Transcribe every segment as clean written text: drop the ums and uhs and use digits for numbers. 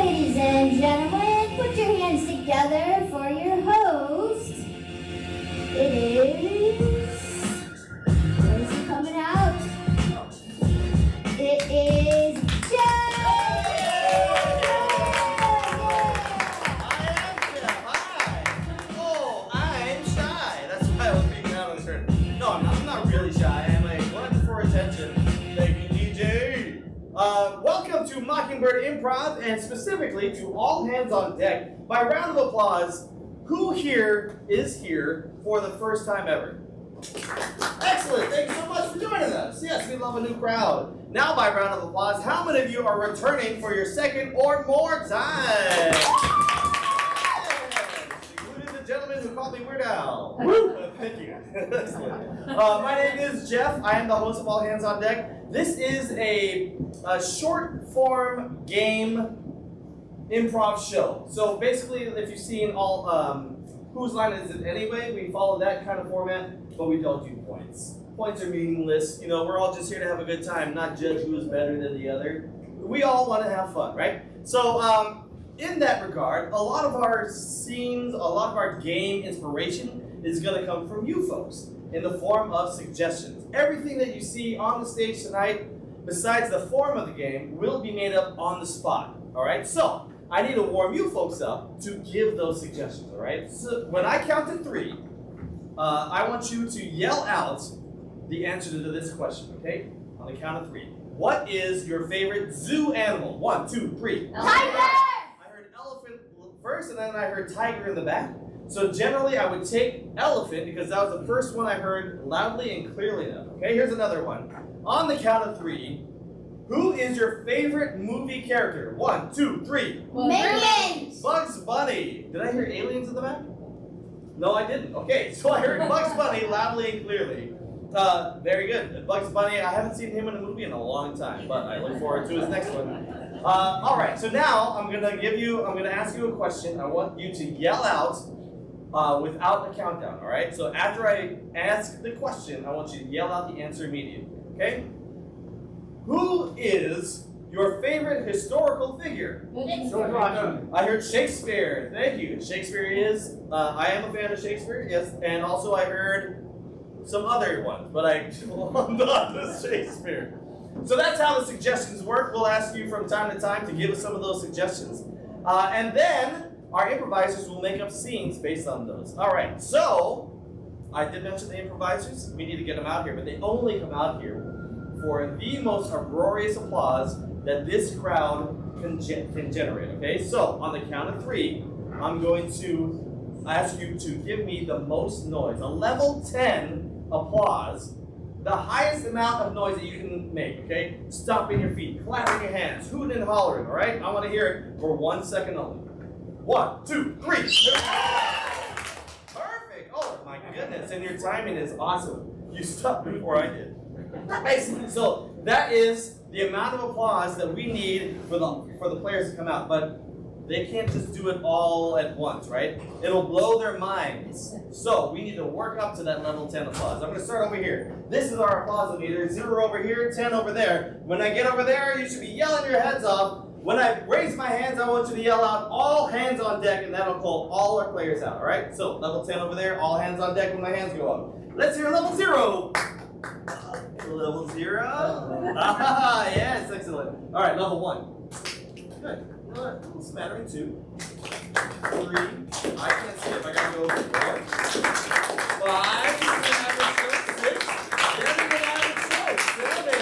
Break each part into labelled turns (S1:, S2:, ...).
S1: Ladies and gentlemen, put your hands together for your host. It is. Where is he coming out? It is Jeff!
S2: I'm shy. That's why I was peeking out on the screen. No, I'm not really shy. I'm like, looking for attention. Thank you, DJ. Welcome to Mockingbird Improv, and specifically to All Hands on Deck. By round of applause, who here is here for the first time ever? Excellent. Thank you so much for joining us. Yes, we love a new crowd. Now, by round of applause, how many of you are returning for your second or more time? Including the gentleman who called me Weird Al. Thank you. Excellent. My name is Jeff. I am the host of All Hands on Deck. This is a short form game improv show. So basically, if you've seen all Whose Line Is It Anyway, we follow that kind of format, but we don't do points. Points are meaningless. You know, we're all just here to have a good time, not judge who is better than the other. We all want to have fun, right? So in that regard, a lot of our scenes, a lot of our game inspiration is going to come from you folks in the form of suggestions. Everything that you see on the stage tonight, besides the form of the game, will be made up on the spot, all right? So I need to warm you folks up to give those suggestions, all right? So when I count to 3, I want you to yell out the answer to this question, okay? On the count of 3. What is your favorite zoo animal? 1, 2, 3.
S1: Tiger!
S2: I heard elephant first, and then I heard tiger in the back. So generally, I would take elephant because that was the first one I heard loudly and clearly enough. Okay, here's another one. On the count of 3, who is your favorite movie character? 1, 2, 3.
S1: Minions!
S2: Bugs Bunny. Did I hear aliens in the back? No, I didn't. Okay, so I heard Bugs Bunny loudly and clearly. Very good. Bugs Bunny, I haven't seen him in a movie in a long time, but I look forward to his next one. All right, so now I'm gonna ask you a question. I want you to yell out without the countdown, all right? So after I ask the question, I want you to yell out the answer immediately, okay? Who is your favorite historical figure? I heard Shakespeare. Thank you. Shakespeare is, I am a fan of Shakespeare, yes, and also I heard some other ones, but I am not the Shakespeare. So that's how the suggestions work. We'll ask you from time to time to give us some of those suggestions. And then our improvisers will make up scenes based on those. All right, so I did mention the improvisers. We need to get them out here, but they only come out here for the most uproarious applause that this crowd can generate, okay? So on the count of 3, I'm going to ask you to give me the most noise, a level 10 applause, the highest amount of noise that you can make, okay? Stomping your feet, clapping your hands, hooting and hollering, all right? I want to hear it for 1 second only. 1, 2, 3. Perfect. Oh my goodness, and your timing is awesome. You stopped before I did. Excellent. So that is the amount of applause that we need for the players to come out, but they can't just do it all at once, right? It'll blow their minds. So we need to work up to that level 10 applause. I'm going to start over here. This is our applause meter. 0 over here, 10 over there. When I get over there, you should be yelling your heads off. When I raise my hands, I want you to yell out, all hands on deck, and that'll call all our players out, all right? So level 10 over there, all hands on deck when my hands go up. Let's hear level 0. Level 0. Ah, yes, excellent. All right, level 1. Good. A little smattering, 2. 3. I can't see if I gotta go over 4. 5. 6. 7.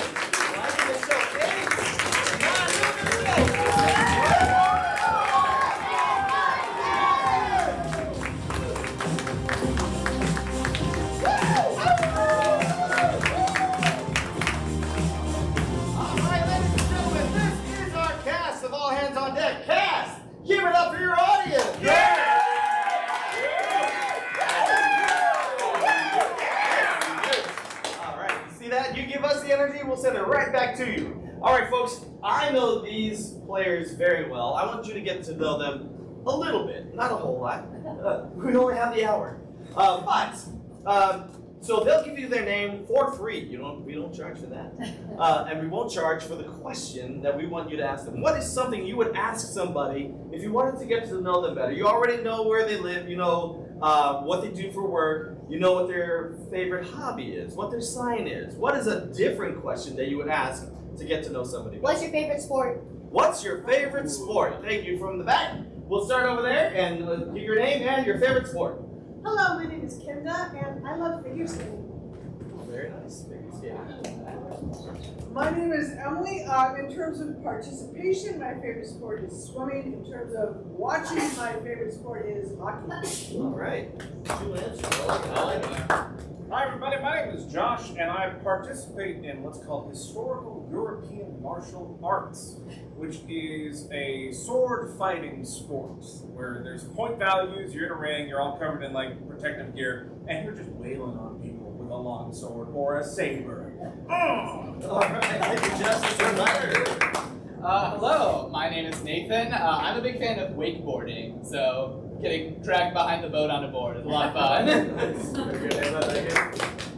S2: 'Give it up for your audience! Yeah! All right, you see that? You give us the energy, we'll send it right back to you. All right, folks, I know these players very well. I want you to get to know them a little bit, not a whole lot. We only have the hour. So they'll give you their name for free. We don't charge for that. And we won't charge for the question that we want you to ask them. What is something you would ask somebody if you wanted to get to know them better? You already know where they live, you know what they do for work, you know what their favorite hobby is, what their sign is. What is a different question that you would ask to get to know somebody better?
S1: What's your favorite sport?
S2: What's your favorite sport? Thank you. From the back. We'll start over there and give your name and your favorite sport.
S3: Hello, my name is Kenda, and I love figure skating.
S2: Very nice. Figure skating.
S3: My name is Emily. In terms of participation, my favorite sport is swimming. In terms of watching, my favorite sport is hockey.
S2: All right. 2 answers.
S4: Hi everybody, my name is Josh and I participate in what's called Historical European Martial Arts, which is a sword fighting sport where there's point values, you're in a ring, you're all covered in like protective gear, and you're just wailing on people with a long sword or a saber.
S2: All right, thank you, Justice Reminder.
S5: Hello, my name is Nathan. I'm a big fan of wakeboarding, so getting dragged behind the boat on a board is a lot of fun.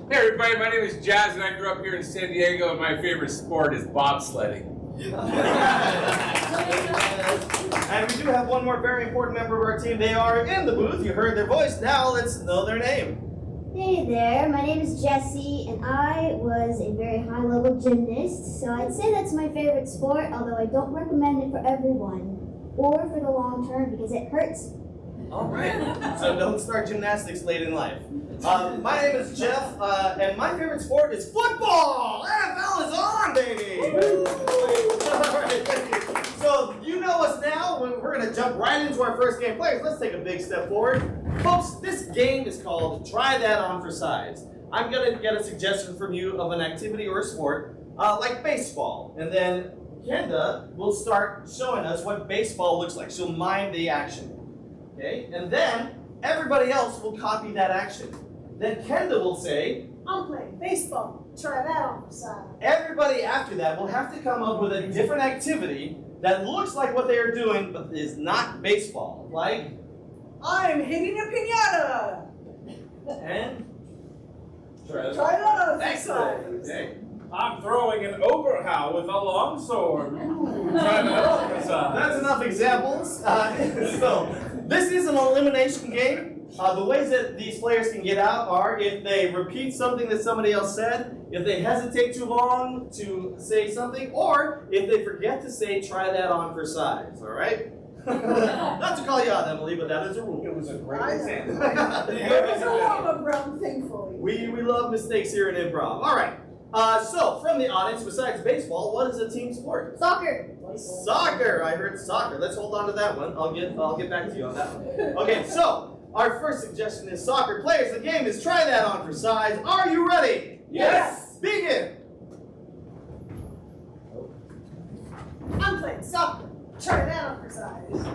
S6: Hey everybody, my name is Jazz and I grew up here in San Diego and my favorite sport is bobsledding.
S2: And we do have one more very important member of our team. They are in the booth. You heard their voice. Now let's know their name.
S1: Hey there, my name is Jessie, and I was a very high-level gymnast, so I'd say that's my favorite sport, although I don't recommend it for everyone, or for the long term, because it hurts.
S2: All right, so don't start gymnastics late in life. My name is Jeff, and my favorite sport is football! NFL is on, baby! All right, thank you. So you know us now. We're going to jump right into our first game. Players, let's take a big step forward. Folks, this game is called Try That On for Size. I'm going to get a suggestion from you of an activity or a sport, like baseball. And then Kenda will start showing us what baseball looks like. She'll mime the action. Okay? And then everybody else will copy that action. Then Kenda will say,
S3: I'm playing baseball. Try that on for size.
S2: everybody after that will have to come up with a different activity that looks like what they are doing but is not baseball. Like,
S3: I'm hitting a piñata.
S2: and
S3: Try that on for
S2: excellent.
S3: size.
S2: Okay.
S4: I'm throwing an Oberhow with a long sword. Try that on for size.
S2: That's enough examples. So, this is an elimination game. The ways that these players can get out are if they repeat something that somebody else said, if they hesitate too long to say something, or if they forget to say, try that on for size, all right? Not to call you out, Emily, but that is a rule.
S4: It was a great
S3: I
S4: example.
S3: There was a lava brown, thankfully.
S2: We love mistakes here in improv. All right. So from the audience, besides baseball, what is a team sport?
S1: Soccer.
S2: Soccer. I heard soccer. Let's hold on to that one. I'll get back to you on that one. Okay. So our first suggestion is soccer players. The game is try that on for size. Are you ready?
S3: Yes.
S2: Begin.
S3: I'm playing soccer. Try that on for size.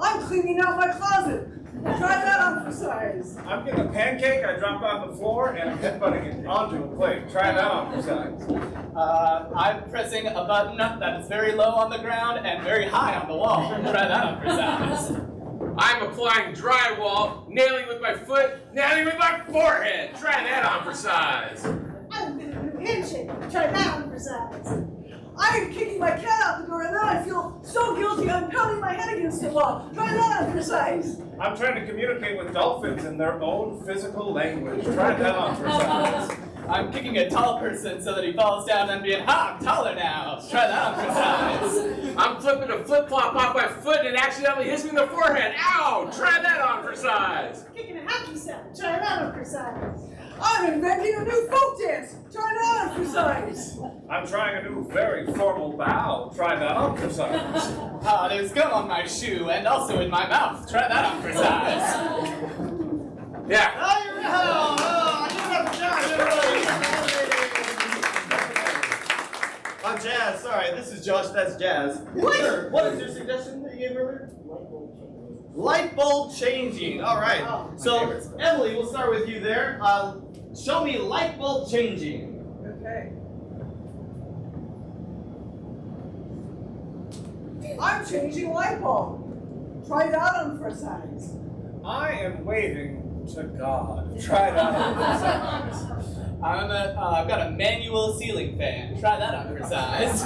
S3: I'm cleaning out my closet. Try that on for size.
S4: I'm getting a pancake, I dropped it on the floor, and I'm headbutting it onto a plate. Try that on for size.
S5: I'm pressing a button that is very low on the ground and very high on the wall. Try that on for size.
S6: I'm applying drywall, nailing with my foot, nailing with my forehead. Try that on for size.
S3: I'm gonna do a handshake. Try that on for size. I'm kicking my cat out the door and then I feel so guilty I'm pounding my head against the wall. Try that on for size.
S4: I'm trying to communicate with dolphins in their own physical language. Try that on for size.
S5: I'm kicking a tall person so that he falls down and being, ha, I'm taller now. Try that on for size.
S6: I'm flipping a flip-flop off my foot and it accidentally hits me in the forehead. Ow! Try that on for size.
S3: Kicking a hacky sack. Try that on for size. I'm inventing a new folk dance. Try that on for size.
S4: I'm trying a new very formal bow. Try that on for size.
S5: Ah, there's gum on my shoe and also in my mouth. Try that on for size.
S6: Yeah.
S2: Oh, you're I'm Jazz. Sorry, this is Josh. That's Jazz. Sure. What is your suggestion that you gave earlier? Light bulb changing. All right. So Emily, we'll start with you there. Show me light bulb changing.
S3: Okay. I'm changing light bulb. Try that on for size.
S4: I am waving to God. Try that on for size.
S5: I've got a manual ceiling fan. Try that on for size.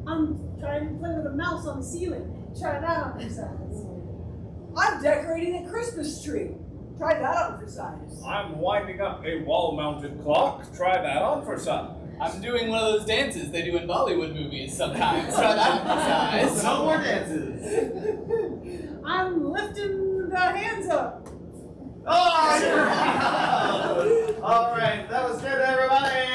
S3: I'm trying to play with a mouse on the ceiling. Try that on for size. I'm decorating a Christmas tree. Try that on for size.
S4: I'm winding up a wall-mounted clock. Try that on for size.
S5: I'm doing one of those dances they do in Bollywood movies sometimes. Try that on for size.
S2: No more dances.
S3: I'm lifting the hands up.
S2: Oh, you're out. All right, that was good, everybody.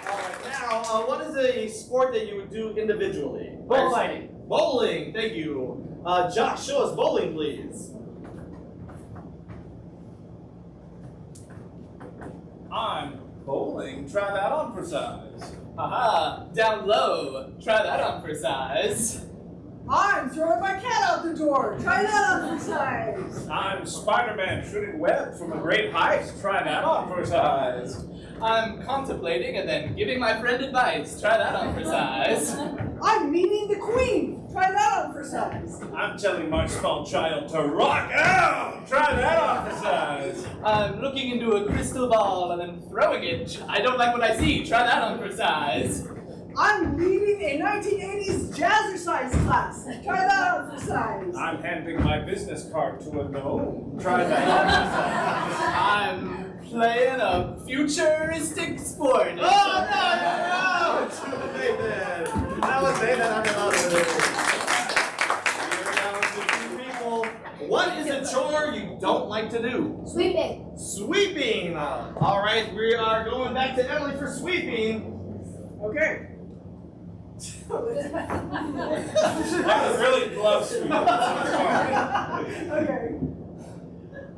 S2: All right, now, what is a sport that you would do individually?
S5: Bullfighting.
S2: Bowling, thank you. Josh, show us bowling, please.
S4: I'm bowling. Try that on for size.
S5: Aha, down low. Try that on for size.
S3: I'm throwing my cat out the door. Try that on for size.
S4: I'm Spider-Man shooting web from a great height. Try that on for size.
S5: I'm contemplating and then giving my friend advice. Try that on for size.
S3: I'm meeting the queen. Try that on for size.
S4: I'm telling my small child to rock out. Try that on for size.
S5: I'm looking into a crystal ball and then throwing it. I don't like what I see. Try that on for size.
S3: I'm leading a 1980s jazzercise class. Try that on for size.
S4: I'm handing my business card to a gnome. Try that on for size.
S5: I'm playing a futuristic sport.
S2: Oh, no, Nathan. That was Nathan Underwood. We're down to 2 people. What is a chore you don't like to do?
S1: Sweeping.
S2: Sweeping. All right, we are going back to Emily for sweeping.
S3: Okay.
S4: I really love sweeping.
S3: Okay.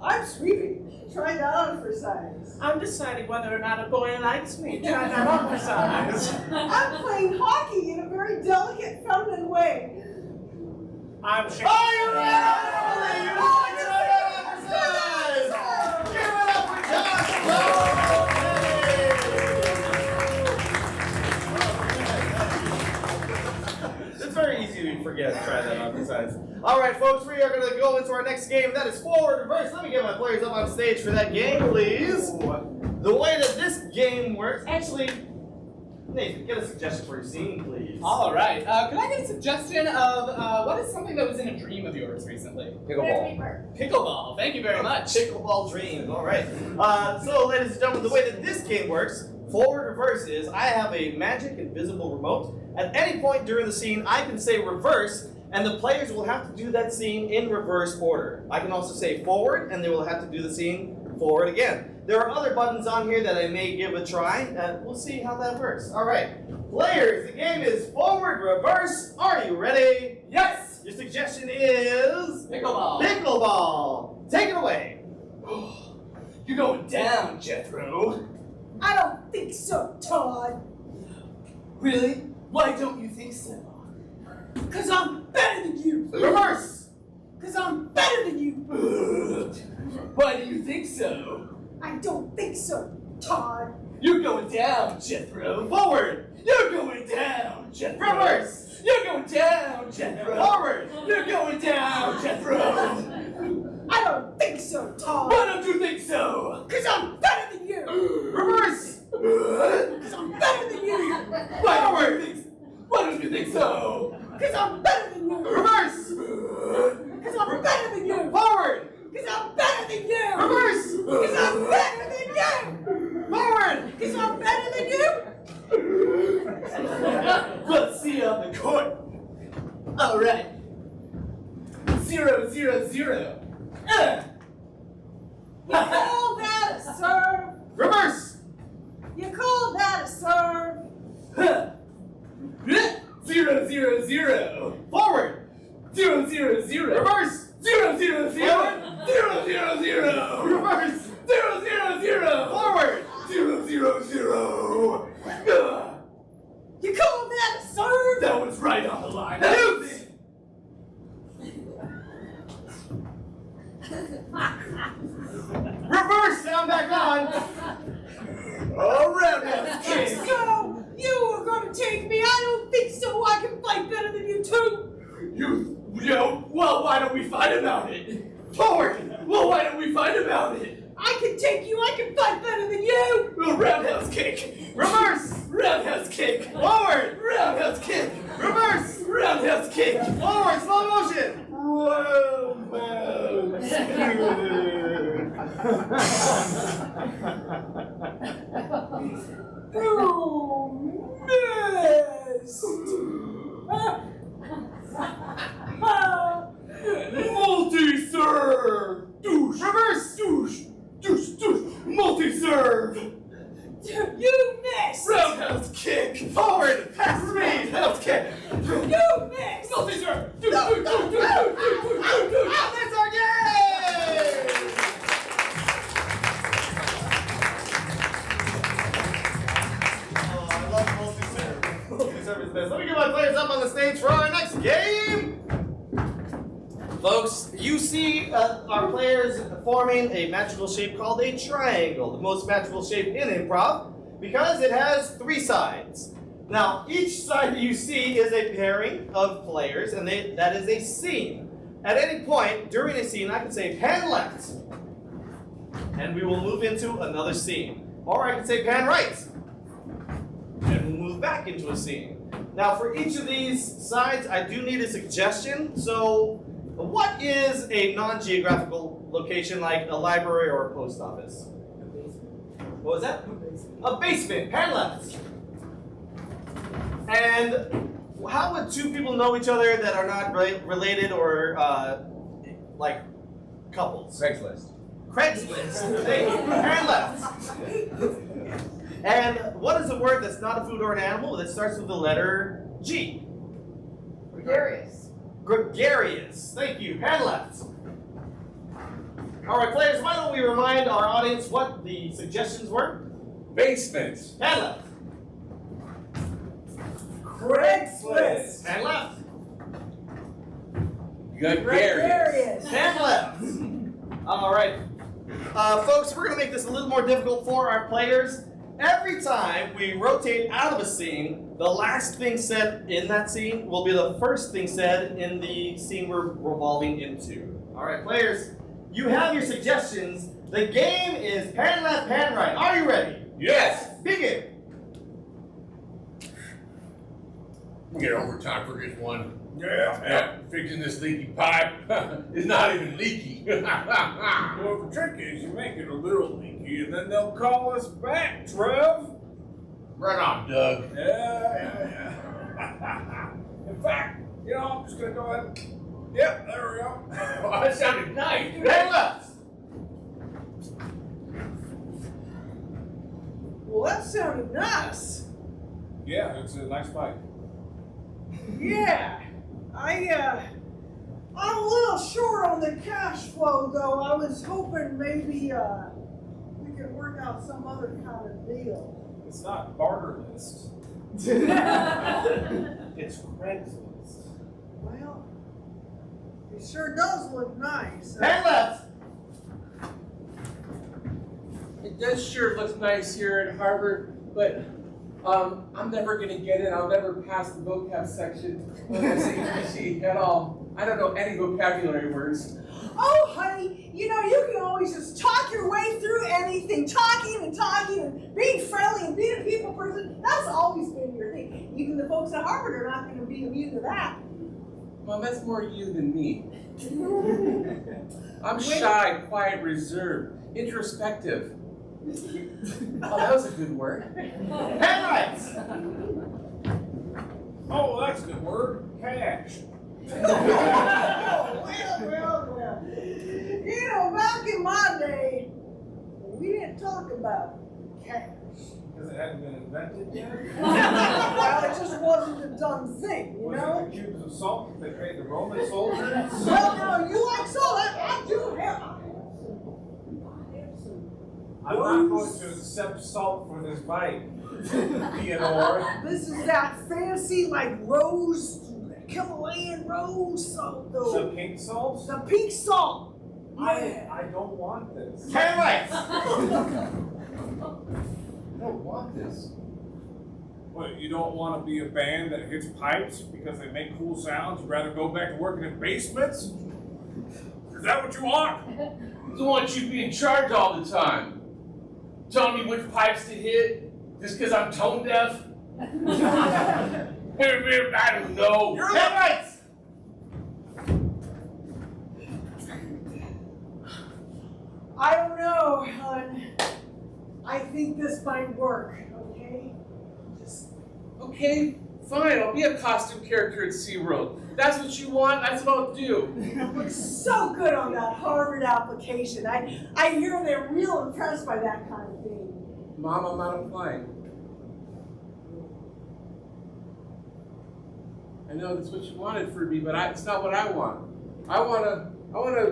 S3: I'm sweeping. Try that on for size.
S7: I'm deciding whether or not a boy likes me. Try that on for size.
S3: I'm playing hockey in a very delicate, feminine way.
S4: I'm shaking.
S2: Oh, you're right! You want to try that on for size! Give it up for Josh! It's very easy to forget to try that on for size. All right, folks, we are going to go into our next game. That is forward reverse. Let me get my players up on stage for that game, please. The way that this game works, actually, Nathan, get a suggestion for your scene, please.
S5: All right. Could I get a suggestion of what is something that was in a dream of yours recently?
S2: Pickleball.
S5: Pickleball. Thank you very much.
S2: Pickleball dream. All right. So, ladies and gentlemen, the way that this game works, forward reverse is I have a magic invisible remote. At any point during the scene, I can say reverse, and the players will have to do that scene in reverse order. I can also say forward, and they will have to do the scene forward again. There are other buttons on here that I may give a try. We'll see how that works. All right. Players, the game is forward, reverse. Are you ready?
S5: Yes.
S2: Your suggestion is...
S5: Pickleball.
S2: Pickleball. Take it away.
S5: You're going down, Jethro.
S3: I don't think so, Todd.
S5: Really? Why don't you think so?
S3: Cause I'm better than you.
S2: Reverse.
S3: Cause I'm better than you.
S5: Why do you think so?
S3: I don't think so, Todd.
S5: You're going down, Jethro.
S2: Forward.
S5: You're going down, Jethro.
S2: Reverse.
S5: You're going down, Jethro.
S2: Forward.
S5: You're going down, Jethro.
S3: I don't think so, Todd.
S5: Why don't you think so?
S3: Cause I'm better than you.
S2: Reverse.
S3: Cause I'm better than you.
S5: Why don't you think so?
S3: Cause I'm better than you.
S2: Reverse.
S3: Cause I'm better than you.
S2: Forward.
S3: Cause I'm better than you.
S2: Reverse.
S3: Cause I'm better than you.
S2: Forward.
S3: Cause I'm better than you.
S5: Let's see you on the court. All right. 0-0-0.
S3: You call that a serve?
S2: Reverse.
S3: You call that a serve?
S5: 0-0-0.
S2: Forward.
S5: 0-0-0.
S2: Reverse.
S5: 0-0-0. 0-0-0.
S2: Reverse.
S5: 0-0-0.
S2: Forward.
S5: 0-0-0.
S3: You call that a serve?
S5: That was right on the line.
S2: Deuce. Reverse. Sound back on.
S5: All roundhouse kick.
S3: So, you were gonna take me? I don't think so. I can fight better than you too.
S5: Well, why don't we fight about it?
S2: Forward.
S5: Well, why don't we fight about it?
S3: I can take you. I can fight better than you.
S5: Well, roundhouse kick.
S2: Reverse.
S5: Roundhouse kick.
S2: Forward.
S5: Roundhouse kick.
S2: Reverse.
S5: Roundhouse kick.
S2: Forward. Slow motion.
S3: You missed.
S5: Multi-serve. Douche.
S2: Reverse.
S5: Douche. Douche. Douche. Multi-serve.
S3: You missed.
S5: Roundhouse kick.
S2: Forward. Pass me.
S5: Roundhouse kick.
S3: You missed.
S5: Multi-serve. Douche. Douche. Douche. Douche. Douche. Douche.
S2: Ah, that's our game. Oh, I love multi-serve. Multi-serve is best. Let me get my players up on the stage for our next game. Folks, you see our players forming a magical shape called a triangle, the most magical shape in improv, because it has 3 sides. Now, each side that you see is a pairing of players, and that is a scene. At any point during a scene, I can say pan left, and we will move into another scene. Or I can say pan right, and we'll move back into a scene. Now, for each of these sides, I do need a suggestion. So, what is a non-geographical location like a library or a post office? What was that? A basement. Pan left. And how would 2 people know each other that are not related or like couples?
S6: Craigslist.
S2: Craigslist. Thank you. Pan left. And what is a word that's not a food or an animal that starts with the letter G?
S3: Gregarious.
S2: Gregarious. Thank you. Pan left. All right, players, why don't we remind our audience what the suggestions were?
S6: Basement.
S2: Pan left.
S3: Craigslist.
S2: Pan left.
S6: Gregarious.
S2: Pan left. All right. Folks, we're going to make this a little more difficult for our players. Every time we rotate out of a scene, the last thing said in that scene will be the first thing said in the scene we're revolving into. All right, players, you have your suggestions. The game is pan left, pan right. Are you ready?
S6: Yes.
S2: Begin.
S6: We get overtime for this one.
S4: Yeah.
S6: Fixing this leaky pipe is not even leaky.
S4: Well, the trick is you make it a little leaky, and then they'll call us back, Trev.
S6: Right on, Doug.
S4: Yeah. In fact, I'm just gonna go ahead. Yep, there we go.
S6: Oh, that sounded nice.
S2: Hey, left.
S3: Well, that sounded nice.
S4: Yeah, it's a nice fight.
S3: Yeah. I'm a little short on the cash flow though. I was hoping maybe we could work out some other kind of deal.
S4: It's not barter list. It's Craigslist.
S3: Well, it sure does look nice.
S2: Hey, left.
S7: It does sure look nice here at Harvard, but I'm never gonna get it. I'll never pass the vocab section on SAT at all. I don't know any vocabulary words.
S3: Oh, honey, you can always just talk your way through anything. Talking and being friendly and being a people person. That's always been your thing. Even the folks at Harvard are not going to be immune to that.
S7: Mom, that's more you than me. I'm shy, quiet, reserved, introspective. Oh, that was a good word.
S2: Headlights.
S4: Oh, that's a good word. Cash.
S3: well. Back in my day, we didn't talk about cash.
S4: Because it hadn't been invented yet?
S3: Well, it just wasn't a done thing,
S4: Was it the cubes of salt that they paid the Roman soldiers?
S3: Well, no, you like salt. I do have
S4: I'm not going to accept salt for this bite, Theodore.
S3: This is that fancy, rose, Himalayan rose salt,
S4: The
S3: though.
S4: pink salt?
S3: The pink salt. Yeah.
S4: I don't want this.
S2: Headlights.
S6: I don't want this.
S4: What, you don't want to be a band that hits pipes because they make cool sounds? You'd rather go back to working in basements? Is that what you want?
S6: I don't want you to be in charge all the time. Telling me which pipes to hit just because I'm tone deaf? I don't know.
S2: You're headlights.
S3: I don't know, hon. I think this might work, okay?
S7: Okay, fine, I'll be a costume character at SeaWorld. That's what you want, that's what I'll do.
S3: You look so good on that Harvard application. I hear they're real impressed by that kind of thing.
S7: Mom, I'm not applying. I know that's what you wanted for me, but it's not what I want. I wanna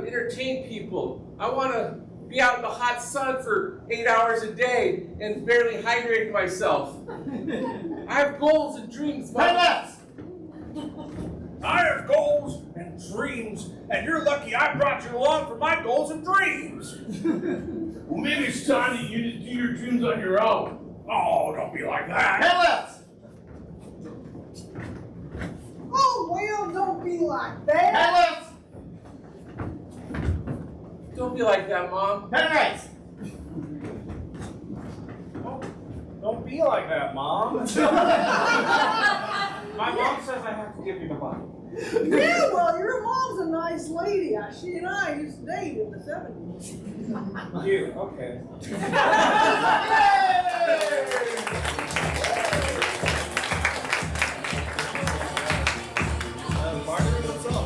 S7: entertain people. I wanna be out in the hot sun for 8 hours a day and barely hydrating myself. I have goals and dreams, Mom.
S2: Headlights.
S4: I have goals and dreams, and you're lucky I brought you along for my goals and dreams.
S6: Well, maybe it's time that you just do your dreams on your own.
S4: Oh, don't be like that.
S2: Headlights.
S3: Oh, well, don't be like that.
S2: Headlights.
S7: Don't be like that, Mom.
S2: Headlights.
S4: Don't be like that, Mom. My mom says I have to give you the money.
S3: Yeah, well, your mom's a nice lady. She and I used to date in the 70s.
S4: You, okay.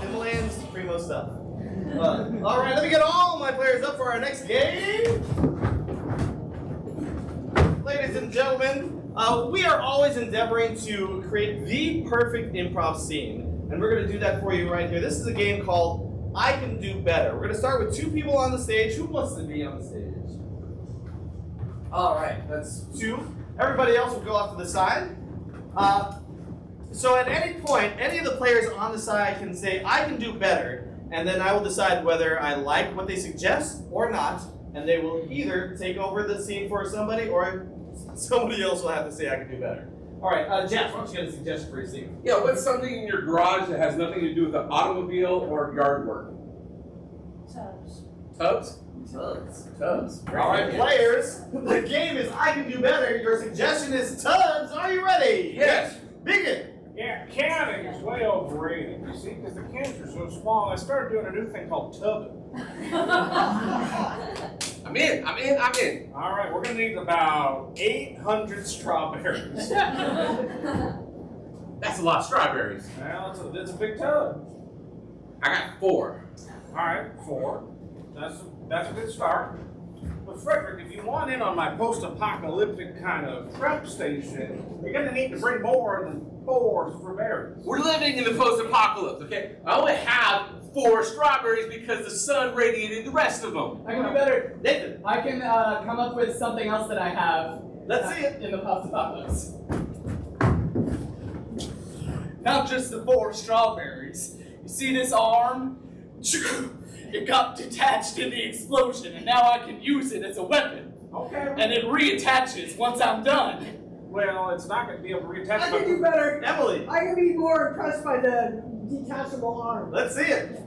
S2: Himalayan's primo stuff. All right, let me get all my players up for our next game. Ladies and gentlemen, we are always endeavoring to create the perfect improv scene, and we're going to do that for you right here. This is a game called I Can Do Better. We're going to start with 2 people on the stage. Who wants to be on the stage? All right, that's 2. Everybody else will go off to the side. So at any point, any of the players on the side can say, I can do better, and then I will decide whether I like what they suggest or not, and they will either take over the scene for somebody or somebody else will have to say I can do better. All right, Jeff, why don't you get a suggestion for your scene?
S7: Yeah, what's something in your garage that has nothing to do with the automobile or yard work?
S3: Tubs.
S7: Tubs?
S2: Tubs.
S7: Tubs.
S2: All right, players, the game is I can do better. Your suggestion is tubs. Are you ready?
S7: Yes.
S2: Begin.
S4: Yeah, canning is way overrated, you see, because the cans are so small. I started doing a new thing called tubbing.
S7: I'm in.
S4: All right, we're gonna need about 800 strawberries.
S7: That's a lot of strawberries.
S4: Well, that's a big tub.
S7: I got 4.
S4: All right, 4. That's a good start. But Frederick, if you want in on my post-apocalyptic kind of prep station, you're gonna need to bring more than 4 strawberries.
S7: We're living in the post-apocalypse, okay? I only have 4 strawberries because the sun radiated the rest of them.
S5: I can do better.
S2: Nathan,
S5: I can come up with something else that I have.
S2: let's see it.
S5: In the post-apocalypse. Not just the 4 strawberries. You see this arm? It got detached in the explosion, and now I can use it as a weapon.
S4: Okay.
S5: And it reattaches once I'm done.
S4: Well, it's not gonna be able to reattach.
S3: I can do better.
S2: Emily,
S3: I can be more impressed by the detachable arm.
S2: let's see it.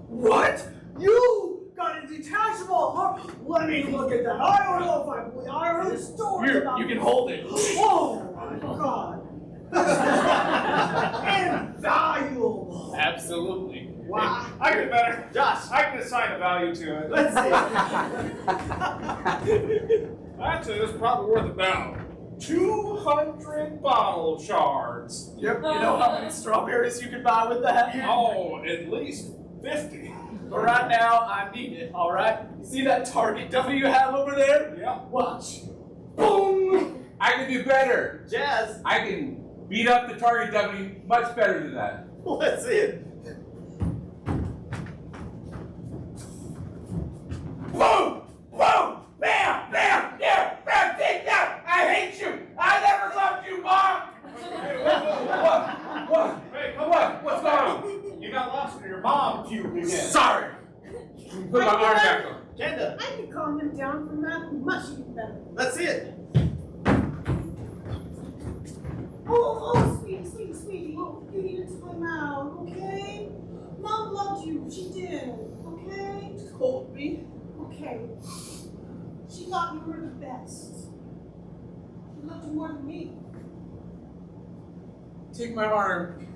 S3: What? You got a detachable arm? Let me look at that. I don't know if I believe. I heard stories
S5: Here,
S3: about
S5: you can hold it.
S3: Oh my god. Invaluable.
S5: Absolutely.
S3: Wow.
S4: I can do better.
S2: Josh,
S4: I can assign a value to it.
S2: let's see it.
S4: Actually, this is probably worth about 200 bottle shards.
S5: You know how many strawberries you could buy with that?
S4: Oh, at least 50.
S5: But right now, I need it, alright? You see that target W you have over there?
S4: Yeah.
S5: Watch. Boom!
S7: I can do better.
S2: Jazz,
S7: I can beat up the target W much better than that.
S2: let's see it.
S7: Boom! Boom! Bam! Bam! Yeah! Bam! Take that! I hate you! I never loved you, Mom! What?
S4: Hey, come
S7: What?
S4: on.
S7: What's going on?
S4: You got lost in your mom cube again.
S7: Sorry! Put my arm back on.
S2: Kenda,
S3: I can calm him down from that much better.
S2: let's see it.
S3: Oh, sweetie. You need a time out, okay? Mom loved you. She did, okay?
S5: Hold me.
S3: Okay. She thought you were the best. She loved you more than me.
S7: Take my arm.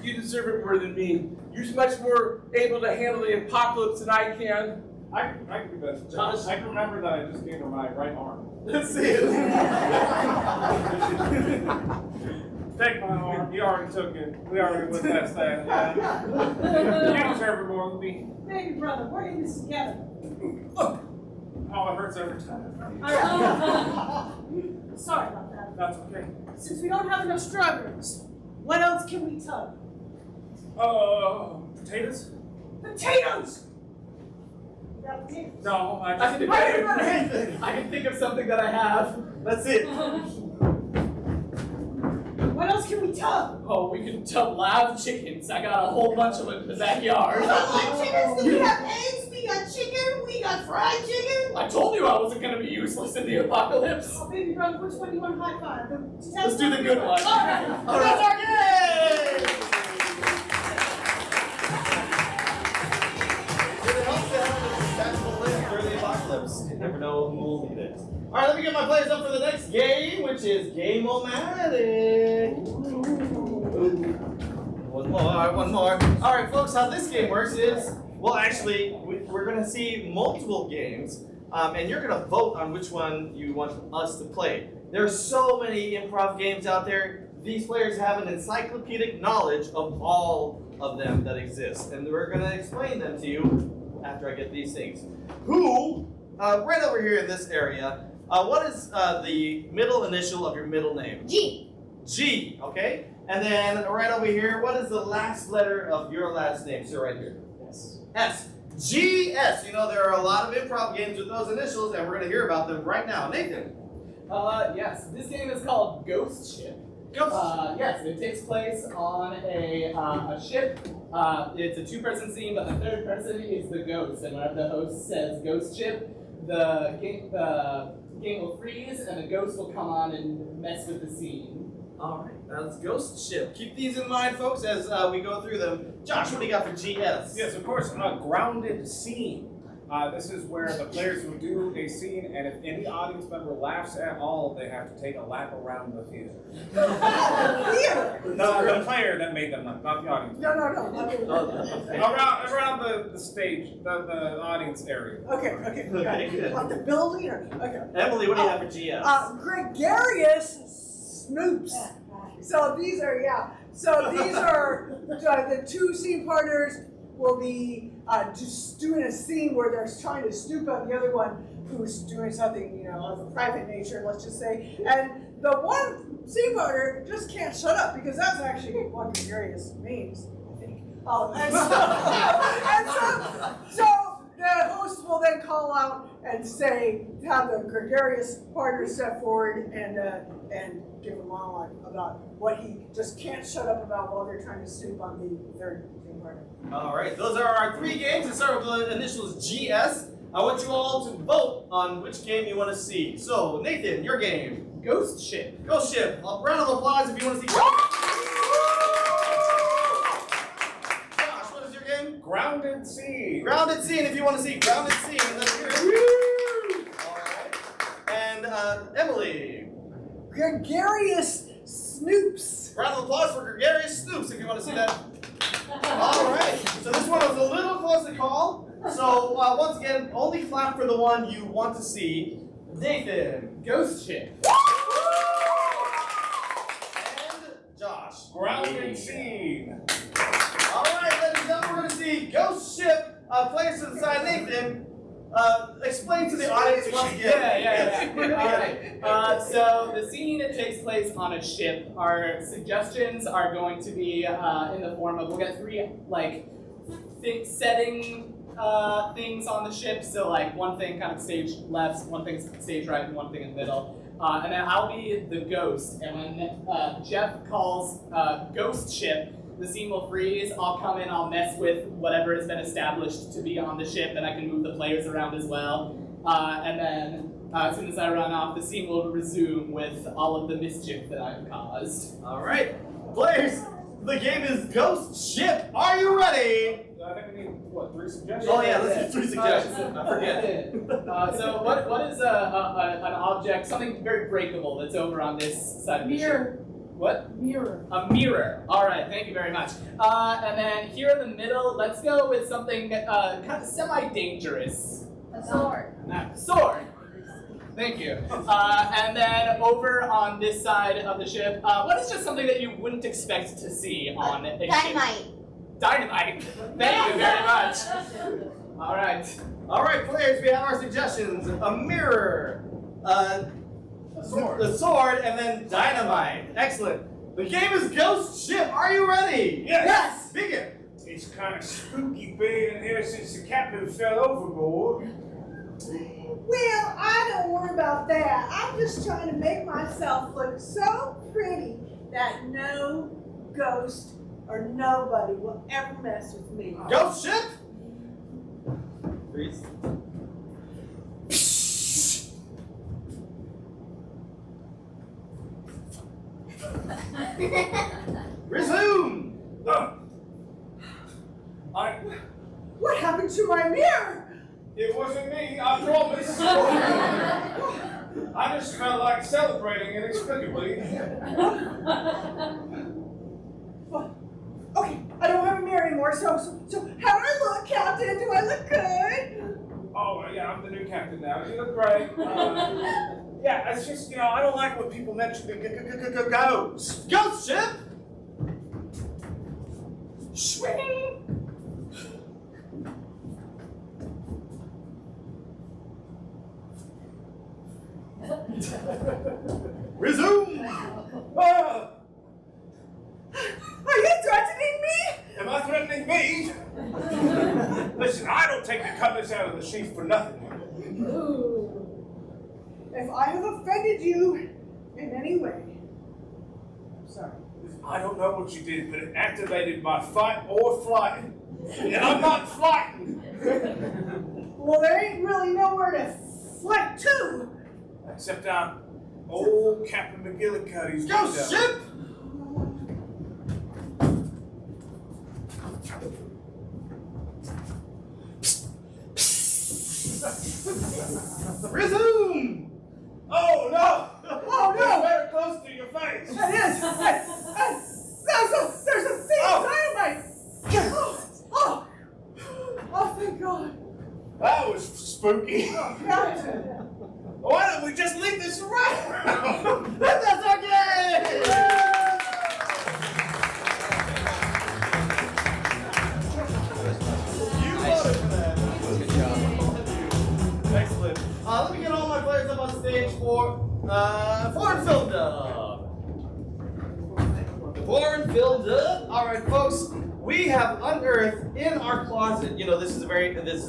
S7: You deserve it more than me. You're much more able to handle the apocalypse than I can.
S4: I can do better. Josh, I can remember that I just gave her my right arm.
S2: Let's see it.
S4: Take my arm. You already took it. We already went past that. You deserve it more than me.
S3: Baby brother, we're in this together.
S4: Oh, it hurts every time.
S3: Sorry about that.
S4: That's okay.
S3: Since we don't have enough strawberries, what else can we tug?
S4: Potatoes?
S3: Potatoes! You got potatoes?
S4: No, I
S5: I
S4: just
S5: can do
S3: Baby
S5: better.
S3: brother!
S5: I can think of something that I have.
S2: Let's see it.
S3: What else can we tug?
S5: Oh, we can tub live chickens. I got a whole bunch of them in the backyard.
S3: We got live chickens, we have eggs, we got chicken, we got fried chicken.
S5: I told you I wasn't gonna be useless in the apocalypse.
S3: Oh, baby brother, which one do you want to high five?
S5: Let's do the good one.
S3: All right.
S5: All right.
S2: It helps to have a detachable limb during the apocalypse. You never know who will need it. Alright, let me get my players up for the next game, which is Game-O-Matic. One more. Alright, folks, how this game works is, well, actually, we're going to see multiple games, and you're going to vote on which one you want us to play. There are so many improv games out there. These players have an encyclopedic knowledge of all of them that exist, and we're going to explain them to you after I get these things. Who, right over here in this area, what is the middle initial of your middle name?
S1: G.
S2: G, okay? And then right over here, what is the last letter of your last name? So right here.
S5: Yes.
S2: S. G-S. You know, there are a lot of improv games with those initials, and we're going to hear about them right now. Nathan.
S5: Yes. This game is called Ghost Ship.
S2: Ghost.
S5: Yes, it takes place on a ship. It's a two-person scene, but the third person is the ghost. And whenever the host says "Ghost Ship," the game will freeze, and the ghost will come on and mess with the scene.
S2: All right, that's Ghost Ship. Keep these in mind, folks, as we go through them. Josh, what do you got for GS?
S4: Yes, of course, a grounded scene. This is where the players will do a scene, and if any audience member laughs at all, they have to take a lap around the theater.
S3: Theater.
S4: The player that made them laugh, not the audience.
S3: No.
S4: Around the stage, the audience area.
S3: Okay. Got it.
S2: good.
S3: Like the building or okay.
S2: Emily, what do you have for GS?
S3: Gregarious Snoops. So these are the two scene partners will be just doing a scene where they're trying to snoop on the other one who's doing something, of a private nature, let's just say. And the one scene partner just can't shut up because that's actually what gregarious means, I think. So the host will then call out and have the gregarious partner step forward and give a monologue about what he just can't shut up about while they're trying to snoop on the third scene partner.
S2: All right, those are our 3 games. Let's start with the initials GS. I want you all to vote on which game you want to see. So, Nathan, your game.
S5: Ghost Ship.
S2: Ghost Ship. A round of applause if you want to see. Josh, what is your game?
S4: Grounded Scene.
S2: Grounded Scene if you want to see Grounded Scene. Let's hear it. All right. And Emily.
S3: Gregarious Snoops.
S2: Round of applause for Gregarious Snoops if you want to see that. All right. So this one was a little close to call. So once again, only clap for the one you want to see. Nathan.
S5: Ghost Ship.
S2: And Josh.
S4: Grounded Scene.
S2: All right, ladies and gentlemen, we're going to see Ghost Ship. Players to the side. Nathan, explain to the audience what you get.
S5: Yeah. All right. So the scene takes place on a ship. Our suggestions are going to be in the form of, we'll get 3 setting things on the ship. So one thing kind of stage left, one thing stage right, and one thing in the middle. And then I'll be the ghost. And when Jeff calls Ghost Ship, the scene will freeze. I'll come in, I'll mess with whatever has been established to be on the ship, and I can move the players around as well. And then as soon as I run off, the scene will resume with all of the mischief that I've caused.
S2: All right, players, the game is Ghost Ship. Are you ready?
S4: I think we need, 3 suggestions?
S2: Oh yeah, let's do 3 suggestions. I forget.
S5: So what is an object, something very breakable that's over on this side of the ship? What?
S3: Mirror.
S5: A mirror. All right, thank you very much. And then here in the middle, let's go with something kind of semi-dangerous.
S8: A sword.
S5: Sword. Thank you. And then over on this side of the ship, what is just something that you wouldn't expect to see on a ship?
S1: Dynamite.
S5: Dynamite. Thank you very much. All right.
S2: All right, players, we have our suggestions. A mirror, a sword, and then dynamite. Excellent. The game is Ghost Ship. Are you ready?
S4: Yes.
S2: Begin.
S4: It's kind of spooky being in here since the captain fell overboard.
S3: Well, I don't worry about that. I'm just trying to make myself look so pretty that no ghost or nobody will ever mess with me.
S2: Ghost Ship. Freeze. Resume.
S3: What happened to my mirror?
S4: It wasn't me, I promise. I just felt like celebrating inexplicably.
S3: Okay, I don't have a mirror anymore, so how do I look, Captain? Do I look good?
S4: Oh, yeah, I'm the new captain now. You look great. Yeah, it's just, I don't like when people mention the ghosts.
S2: Ghost Ship.
S3: Swing!
S2: Resume.
S4: Ah,
S3: Are you threatening me?
S4: am I threatening me? Listen, I don't take the cutlass out of the sheath for nothing.
S3: If I have offended you in any way, I'm sorry.
S4: I don't know what you did, but it activated my fight or flight. And I'm not fighting.
S3: Well, there ain't really nowhere to flight to.
S4: Except I'm old Captain McGillicuddy's
S2: Ghost Ship.
S4: we just leave this around?
S2: That's our game! You voted for that.
S5: Good job.
S2: Excellent. Let me get all my players up on stage for Foreign Film Dub. Foreign Film Dub. All right, folks. We have unearthed in our closet. You know, this is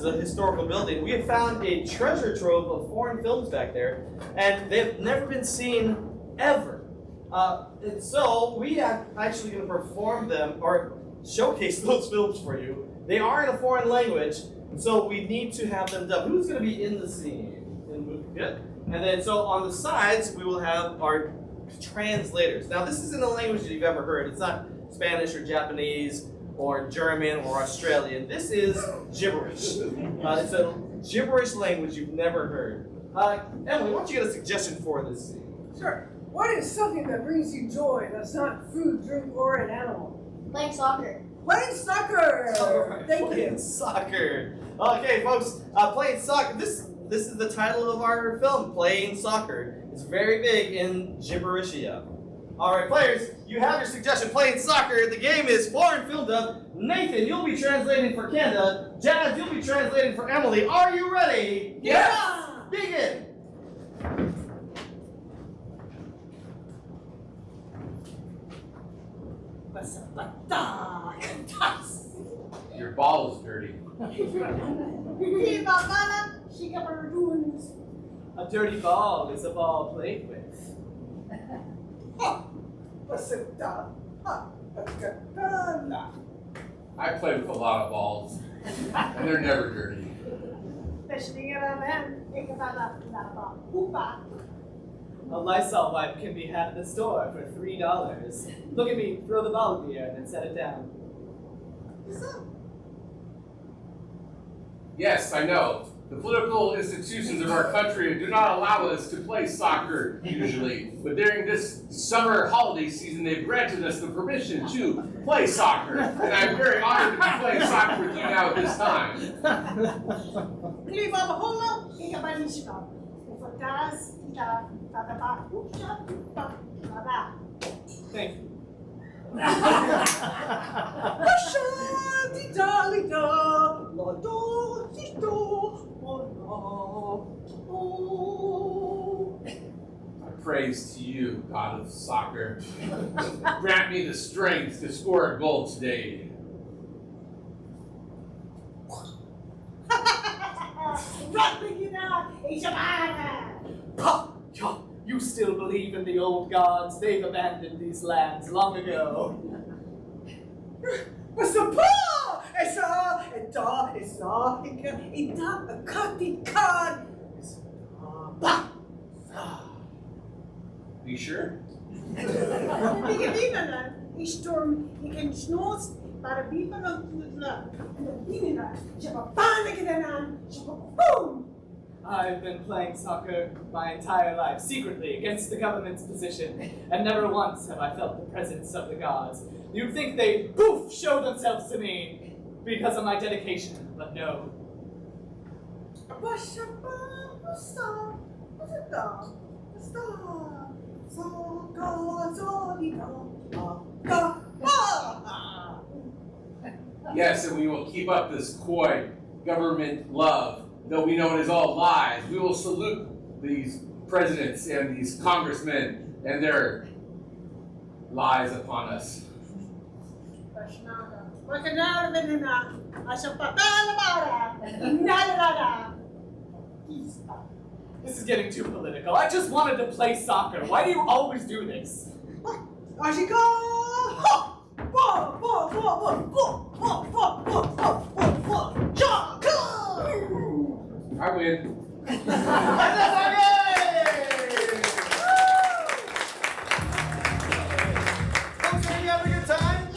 S2: a historical building. We have found a treasure trove of foreign films back there, and they've never been seen ever. And so we are actually going to perform them or showcase those films for you. They are in a foreign language, so we need to have them dubbed. Who's going to be in the scene? In the movie? Good. And then so on the sides, we will have our translators. Now, this isn't a language that you've ever heard. It's not Spanish or Japanese or German or Australian. This is gibberish. It's a gibberish language you've never heard. Emily, why don't you get a suggestion for this scene?
S3: Sure. What is something that brings you joy that's not food, drink, or an animal?
S1: Playing soccer.
S3: Playing soccer! Thank
S2: Playing
S3: you.
S2: soccer. Okay, folks, playing soccer. This is the title of our film, Playing Soccer. It's very big in Gibberishia. All right, players, you have your suggestion. Playing soccer. The game is Foreign Film Dub. Nathan, you'll be translating for Canada. Jazz, you'll be translating for Emily. Are you ready?
S3: Yes!
S2: Begin.
S6: Your ball is dirty.
S5: A dirty ball is a ball played with.
S6: I play with a lot of balls, and they're never dirty.
S5: A Lysol wipe can be had at the store for $3. Look at me, throw the ball in the air and then set it down.
S6: Yes, I know. The political institutions of our country do not allow us to play soccer usually, but during this summer holiday season, they've granted us the permission to play soccer, and I'm very honored to be playing soccer with you now at this time.
S5: Thank you.
S6: Praise to you, God of soccer. Grant me the strength to score a goal today.
S5: You still believe in the old gods? They've abandoned these lands long ago.
S6: Are you sure? I've been playing soccer my entire life, secretly, against the government's position, and never once have I felt the presence of the gods. You'd think they'd, poof, show themselves to me because of my dedication, but no. Yes, and we will keep up this coy government love. Though we know it is all lies, we will salute these presidents and these congressmen and their lies upon us.
S5: This is getting too political. I just wanted to play soccer. Why do you always do this?
S6: I win.
S2: Folks, are you having a good time?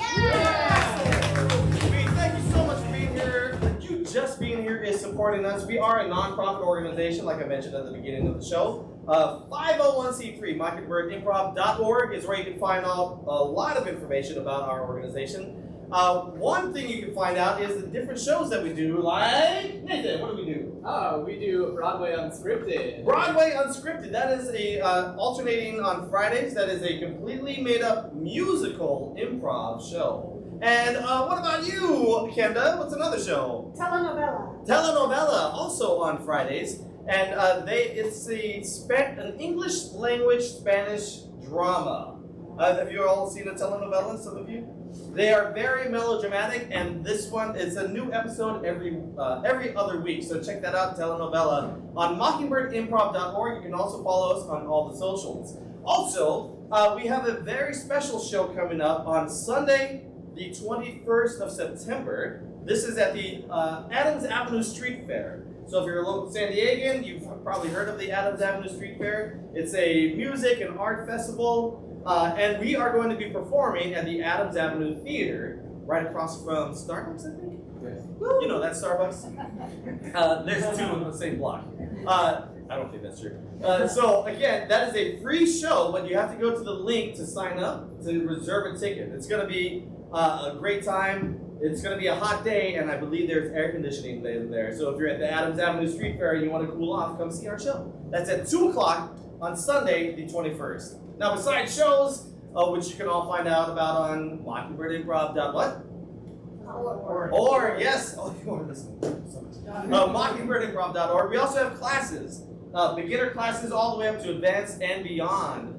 S2: We thank you so much for being here. You just being here is supporting us. We are a non-profit organization, like I mentioned at the beginning of the show. 501c3, mockingbirdimprov.org is where you can find out a lot of information about our organization. One thing you can find out is the different shows that we do, like, Nathan, what do we do?
S5: Oh, we do Broadway Unscripted.
S2: Broadway Unscripted. That is a alternating on Fridays. That is a completely made up musical improv show. And what about you, Kenda? What's another show?
S3: Telenovela.
S2: Telenovela, also on Fridays. And it's an English language Spanish drama. Have you all seen a telenovela, some of you? They are very melodramatic, and this one is a new episode every other week. So check that out, telenovela, on mockingbirdimprov.org. You can also follow us on all the socials. Also, we have a very special show coming up on Sunday, the 21st of September. This is at the Adams Avenue Street Fair. So if you're a local San Diegan, you've probably heard of the Adams Avenue Street Fair. It's a music and art festival. And we are going to be performing at the Adams Avenue Theater, right across from Starbucks, I think?
S7: Yes.
S2: You know that Starbucks? There's two in the same block. I don't think that's true. So again, that is a free show, but you have to go to the link to sign up to reserve a ticket. It's going to be a great time. It's going to be a hot day, and I believe there's air conditioning there. So if you're at the Adams Avenue Street Fair and you want to cool off, come see our show. That's at 2 o'clock on Sunday, the 21st. Now, besides shows, which you can all find out about on mockingbirdimprov.what? Or yes, oh, you want to listen. Mockingbirdimprov.org. We also have classes, beginner classes all the way up to advanced and beyond.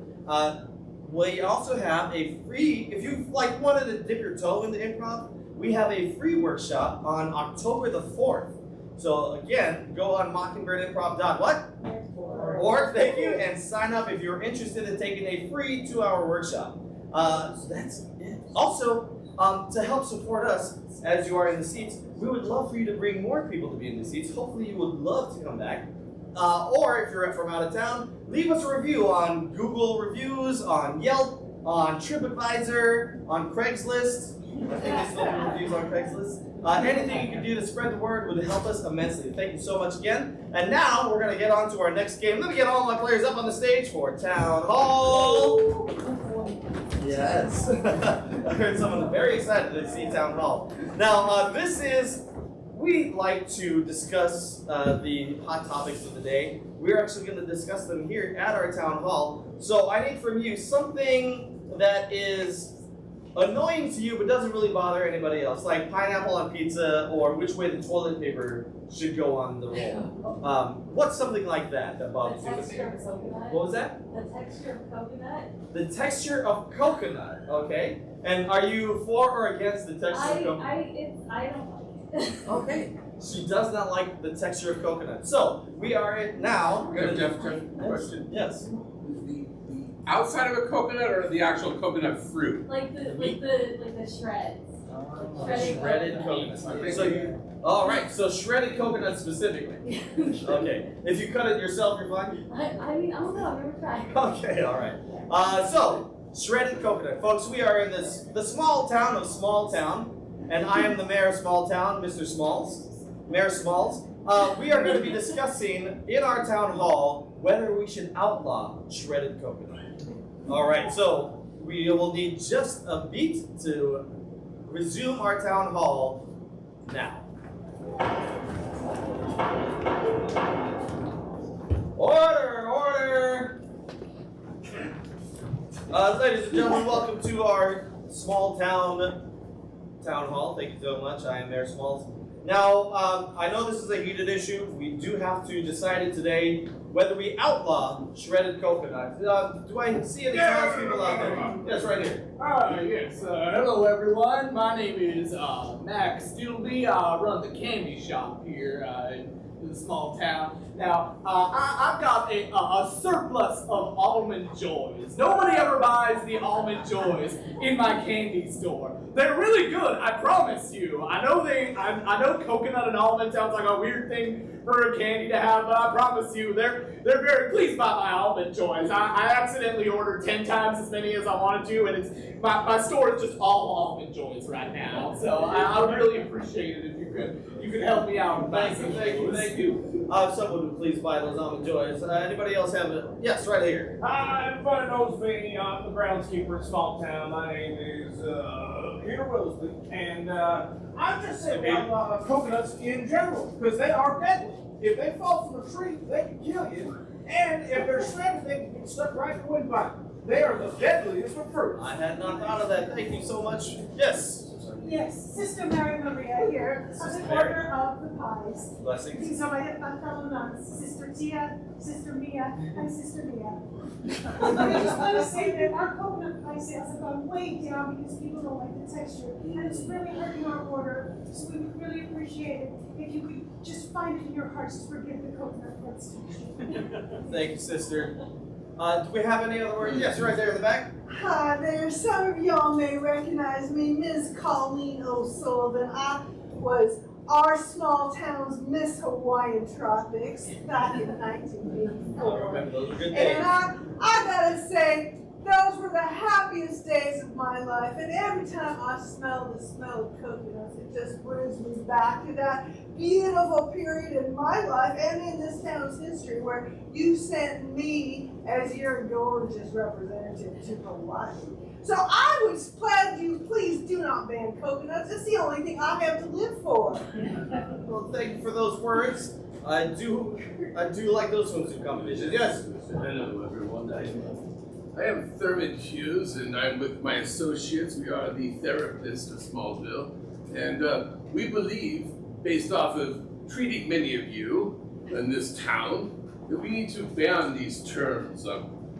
S2: We also have a free, if you wanted to dip your toe into improv, we have a free workshop on October the 4th. So again, go on mockingbirdimprov.what? Or thank you, and sign up if you're interested in taking a free 2-hour workshop. So that's it. Also, to help support us as you are in the seats, we would love for you to bring more people to be in the seats. Hopefully you would love to come back. Or if you're from out of town, leave us a review on Google Reviews, on Yelp, on TripAdvisor, on Craigslist. I think they still do reviews on Craigslist. Anything you can do to spread the word would help us immensely. Thank you so much again. And now we're going to get on to our next game. Let me get all my players up on the stage for Town Hall. Yes. I heard someone very excited to see Town Hall. Now, we like to discuss the hot topics of the day. We're actually going to discuss them here at our Town Hall. So I need from you something that is annoying to you but doesn't really bother anybody else, like pineapple on pizza or which way the toilet paper should go on the roll. What's something like that bothers you?
S8: The texture of coconut.
S2: What was that?
S8: The texture of coconut.
S2: The texture of coconut, okay. And are you for or against the texture of coconut?
S8: I don't like it.
S2: Okay. She does not like the texture of coconut. So we are now going to
S6: Jeff, question.
S2: Yes.
S6: The outside of a coconut or the actual coconut fruit?
S8: Like the shreds.
S2: Shredded coconut. So you, all right. So shredded coconut specifically. Okay. If you cut it yourself, you're fine.
S8: I mean, I don't know. I've never tried.
S2: Okay. All right. So shredded coconut, folks. We are in the small town of Small Town, and I am the mayor of Small Town, Mr. Smalls. Mayor Smalls. We are going to be discussing in our town hall whether we should outlaw shredded coconut. All right, so we will need just a beat to resume our town hall now. Order, order. Ladies and gentlemen, welcome to our small town hall. Thank you so much. I am Mayor Smalls. Now, I know this is a heated issue. We do have to decide it today whether we outlaw shredded coconut. Do I see any townspeople out there? Yes, right here.
S5: Yes. Hello, everyone. My name is Max Steelby. I run the candy shop here in the small town. Now, I've got a surplus of Almond Joys. Nobody ever buys the Almond Joys in my candy store. They're really good, I promise you. I know coconut and almond sounds like a weird thing for a candy to have, but I promise you, they're very pleased by my Almond Joys. I accidentally ordered 10 times as many as I wanted to, and it's my store is just all Almond Joys right now. So I would really appreciate it if you could help me out.
S2: Thank you. Someone would please buy those Almond Joys. Anybody else have it? Yes, right here.
S4: Everybody knows me. I'm the groundskeeper in Small Town. My name is Peter Willisley, and I'm just saying about coconuts in general because they are deadly. If they fall from a tree, they can kill you. And if they're shredded, they can get stuck right in the windpipe. They are the deadliest of fruits.
S2: I had not thought of that. Thank you so much. Yes.
S3: Yes, Sister Mary Maria here, supporter of the pies.
S2: Blessings.
S3: These are my fellow nuns, Sister Tia, Sister Mia, and Sister Mia. I just want to say that our coconut pie sales have gone way down because people don't like the texture, and it's really hurting our order. So we would really appreciate it if you could just find it in your hearts to forgive the coconut bread's texture.
S2: Thank you, sister. Do we have any other words? Yes, right there in the back.
S3: Hi there, some of y'all may recognize me, Ms. Colleen O'Sullivan. I was our small town's Miss Hawaiian Tropics back in 1984.
S2: Remember, those are good days.
S3: And I gotta say, those were the happiest days of my life. And every time I smell the smell of coconuts, it just brings me back to that beautiful period in my life and in this town's history where you sent me as your gorgeous representative to Hawaii. So I would pledge you, please do not ban coconuts. It's the only thing I have to live for.
S2: Well, thank you for those words. I do like those swimsuit competitions. Yes.
S6: Hello, everyone. I am Thurman Hughes, and I'm with my associates. We are the therapists of Smallville, and we believe, based off of treating many of you in this town, that we need to ban these terms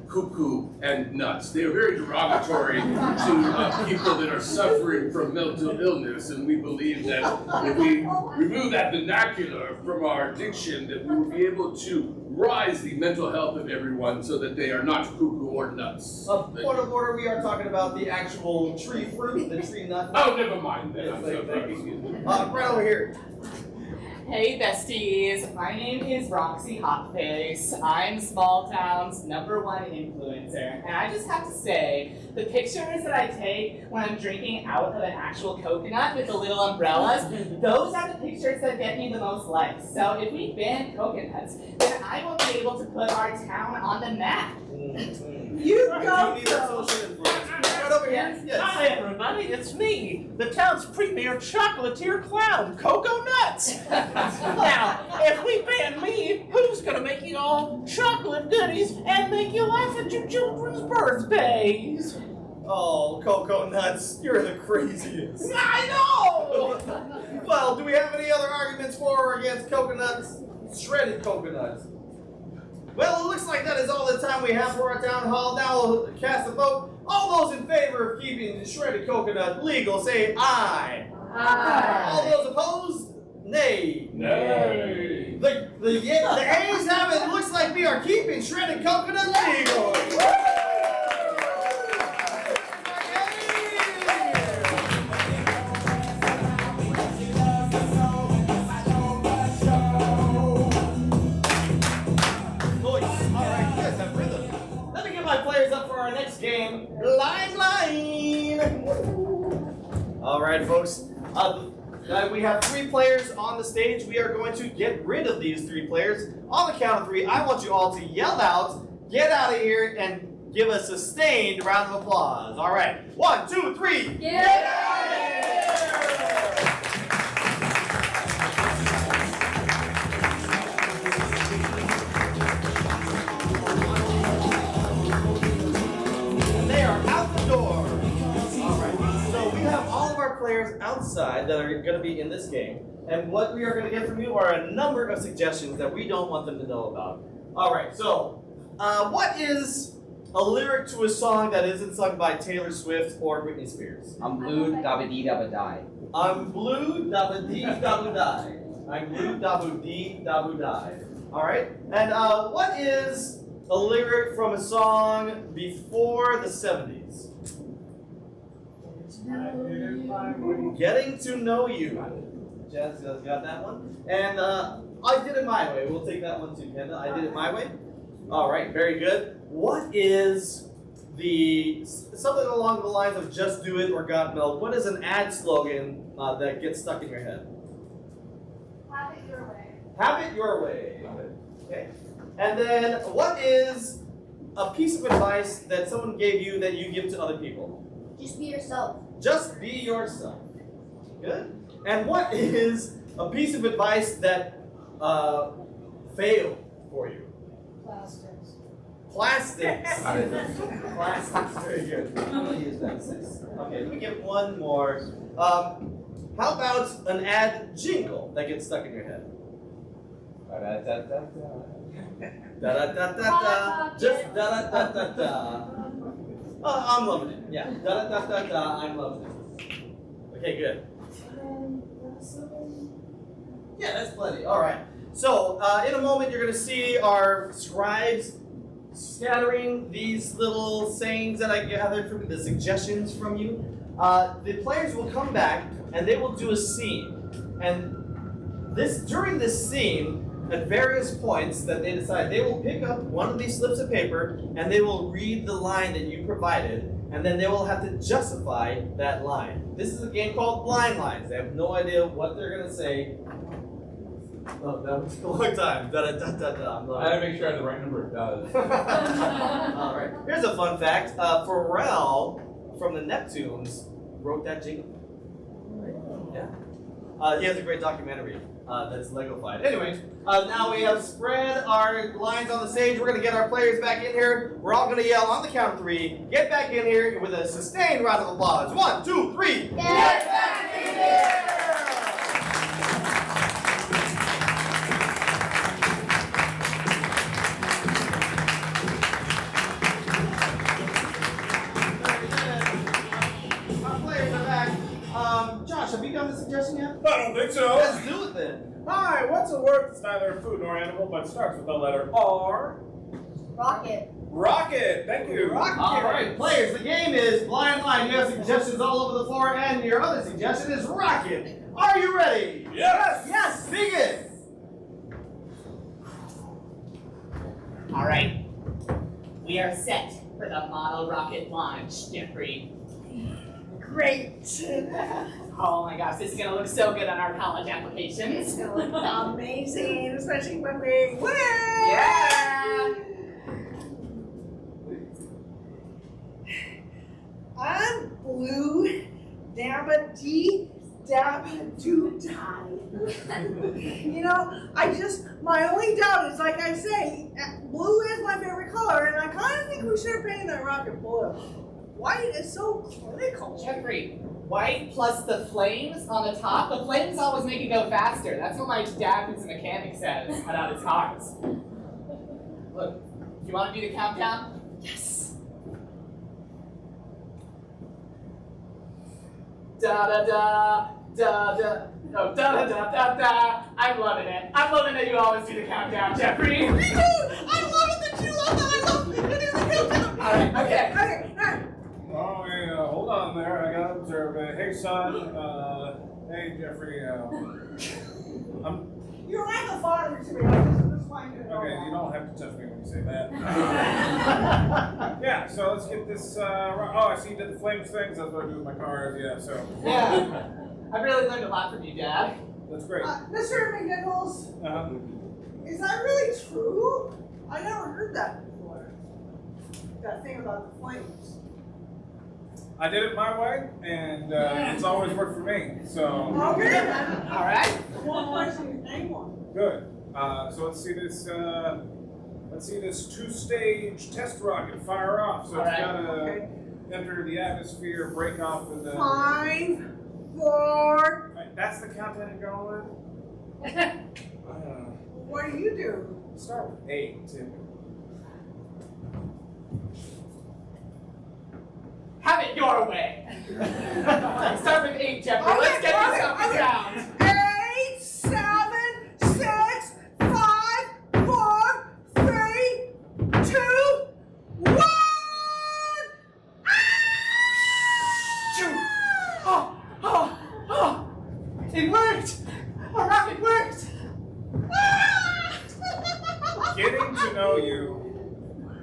S6: cuckoo and nuts. They are very derogatory to people that are suffering from mental illness, and we believe that if we remove that vernacular from our diction, that we will be able to rise the mental health of everyone so that they are not cuckoo or nuts.
S2: Point of order, we are talking about the actual tree fruit, the tree nut.
S6: Oh, never mind then.
S2: Yes,
S6: I'm so
S2: thank
S6: sorry.
S2: you. Right over here.
S5: Hey besties, my name is Roxy Hotface. I'm small town's #1 influencer, and I just have to say, the pictures that I take when I'm drinking out of an actual coconut with the little umbrellas, those are the pictures that get me the most likes. So if we ban coconuts, then I will be able to put our town on the map.
S3: You
S2: I
S3: go,
S2: do need that social influence. Right over here. Yes.
S9: Hi everybody, it's me, the town's premier chocolatier clown, Coco Nuts. Now, if we ban me, who's gonna make you all chocolate goodies and make you laugh at your children's birthdays?
S2: Oh, Coco Nuts, you're the craziest.
S9: I know!
S2: Well, do we have any other arguments for or against coconuts? Shredded coconuts. Well, it looks like that is all the time we have for our town hall. Now we'll cast a vote. All those in favor of keeping the shredded coconut legal, say aye. All those opposed, nay.
S6: Nay.
S2: The ayes have it. It looks like we are keeping shredded coconut legal. Players up for our next game, Blind Line. All right, folks. We have 3 players on the stage. We are going to get rid of these 3 players. On the count of 3, I want you all to yell out, "Get out of here!" and give a sustained round of applause. All right, 1, 2, 3.
S8: Get out of here!
S2: Players outside that are going to be in this game, and what we are going to get from you are a number of suggestions that we don't want them to know about. All right, so what is a lyric to a song that isn't sung by Taylor Swift or Britney Spears?
S10: I'm blue, dabba dee dabba die.
S2: I'm blue, dabba dee dabba die. I'm blue, dabba dee dabba die. All right, and what is a lyric from a song before the 70s? Getting to know you. Jazz got that one. And I did it my way. We'll take that one too, Kenda. I did it my way. All right, very good. What is something along the lines of "Just Do It" or "Got Milk"? What is an ad slogan that gets stuck in your head?
S8: Have it your way.
S2: Have it your way. Okay. And then what is a piece of advice that someone gave you that you give to other people?
S1: Just be yourself.
S2: Just be yourself. Good. And what is a piece of advice that failed for you?
S8: Plastics.
S2: Plastics. Plastics. Very good. Okay, let me get one more. How about an ad jingle that gets stuck in your head? Da da da da da. Just da da da da da. I'm loving it. Yeah. Da da da da da. I'm loving it. Okay, good. Yeah, that's plenty. All right. So in a moment, you're going to see our scribes scattering these little sayings that I gathered from the suggestions from you. The players will come back and they will do a scene. And during this scene, at various points that they decide, they will pick up one of these slips of paper and they will read the line that you provided, and then they will have to justify that line. This is a game called Blind Lines. They have no idea what they're going to say. Oh, that was a long time. Da da da da da.
S6: I had to make sure I had the right number of does.
S2: All right. Here's a fun fact. Pharrell from the Neptunes wrote that jingle. Yeah. He has a great documentary that's Legofied. Anyway, now we have spread our lines on the stage. We're going to get our players back in here. We're all going to yell on the count of 3. Get back in here with a sustained round of applause. 1, 2, 3.
S1: Get back in here!
S2: Josh, have you done the suggestion yet?
S4: I don't think so.
S2: Let's do it then.
S4: Hi, what's a word that's neither food nor animal but starts with the letter R?
S8: Rocket.
S4: Rocket. Thank you.
S2: All right, players, the game is Blind Line. You have suggestions all over the floor, and your other suggestion is Rocket. Are you ready?
S4: Yes.
S2: Yes, begin.
S5: All right. We are set for the model rocket launch, Jeffrey.
S3: Great.
S5: Oh my gosh, this is gonna look so good on our college applications.
S3: It's gonna look amazing, especially when we win.
S5: Yeah.
S3: I'm blue, dabba-dee, dabba-doo-die. My only doubt is, like I say, blue is my favorite color, and I kind of think we should paint that rocket blue. White is so clinical.
S5: Jeffrey, white plus the flames on the top. The flames always make it go faster. That's what my dad, who's a mechanic, says about his cars. Look, do you want to do the countdown? Yes. Da da da da da. No, da da da da da. I'm loving it. I'm loving that you always do the countdown, Jeffrey.
S3: Me too! I love it that you love that I love it. Do the countdown.
S5: All right. Okay.
S3: Okay.
S4: Oh, yeah, hold on there. I gotta observe it. Hey, son. Hey, Jeffrey.
S3: You're like a father to me. I just find it.
S4: Okay, you don't have to touch me when you say that. Yeah, so let's get this. Oh, I see you did the flames things. That's what I do with my cars. Yeah, so.
S5: Yeah. I've really learned a lot from you, Dad.
S4: That's great.
S3: Mr. McNichols, is that really true? I never heard that before. That thing about the flames.
S4: I did it my way, and it's always worked for me. So.
S3: Okay.
S5: All right.
S3: One question, name one.
S4: Good. So let's see this. Let's see this 2-stage test rocket fire off. So
S5: All
S4: it's
S5: right.
S4: gotta enter the atmosphere, break off with the.
S3: 5, 4.
S4: Right, that's the countdown you're going with.
S3: What do you do?
S4: Start with 8.
S5: Have it your way. Start with 8, Jeffrey. Let's get this off the ground.
S3: 8, 7, 6, 5, 4, 3, 2, 1.
S5: Oh! It worked! Our rocket worked!
S4: Getting to know you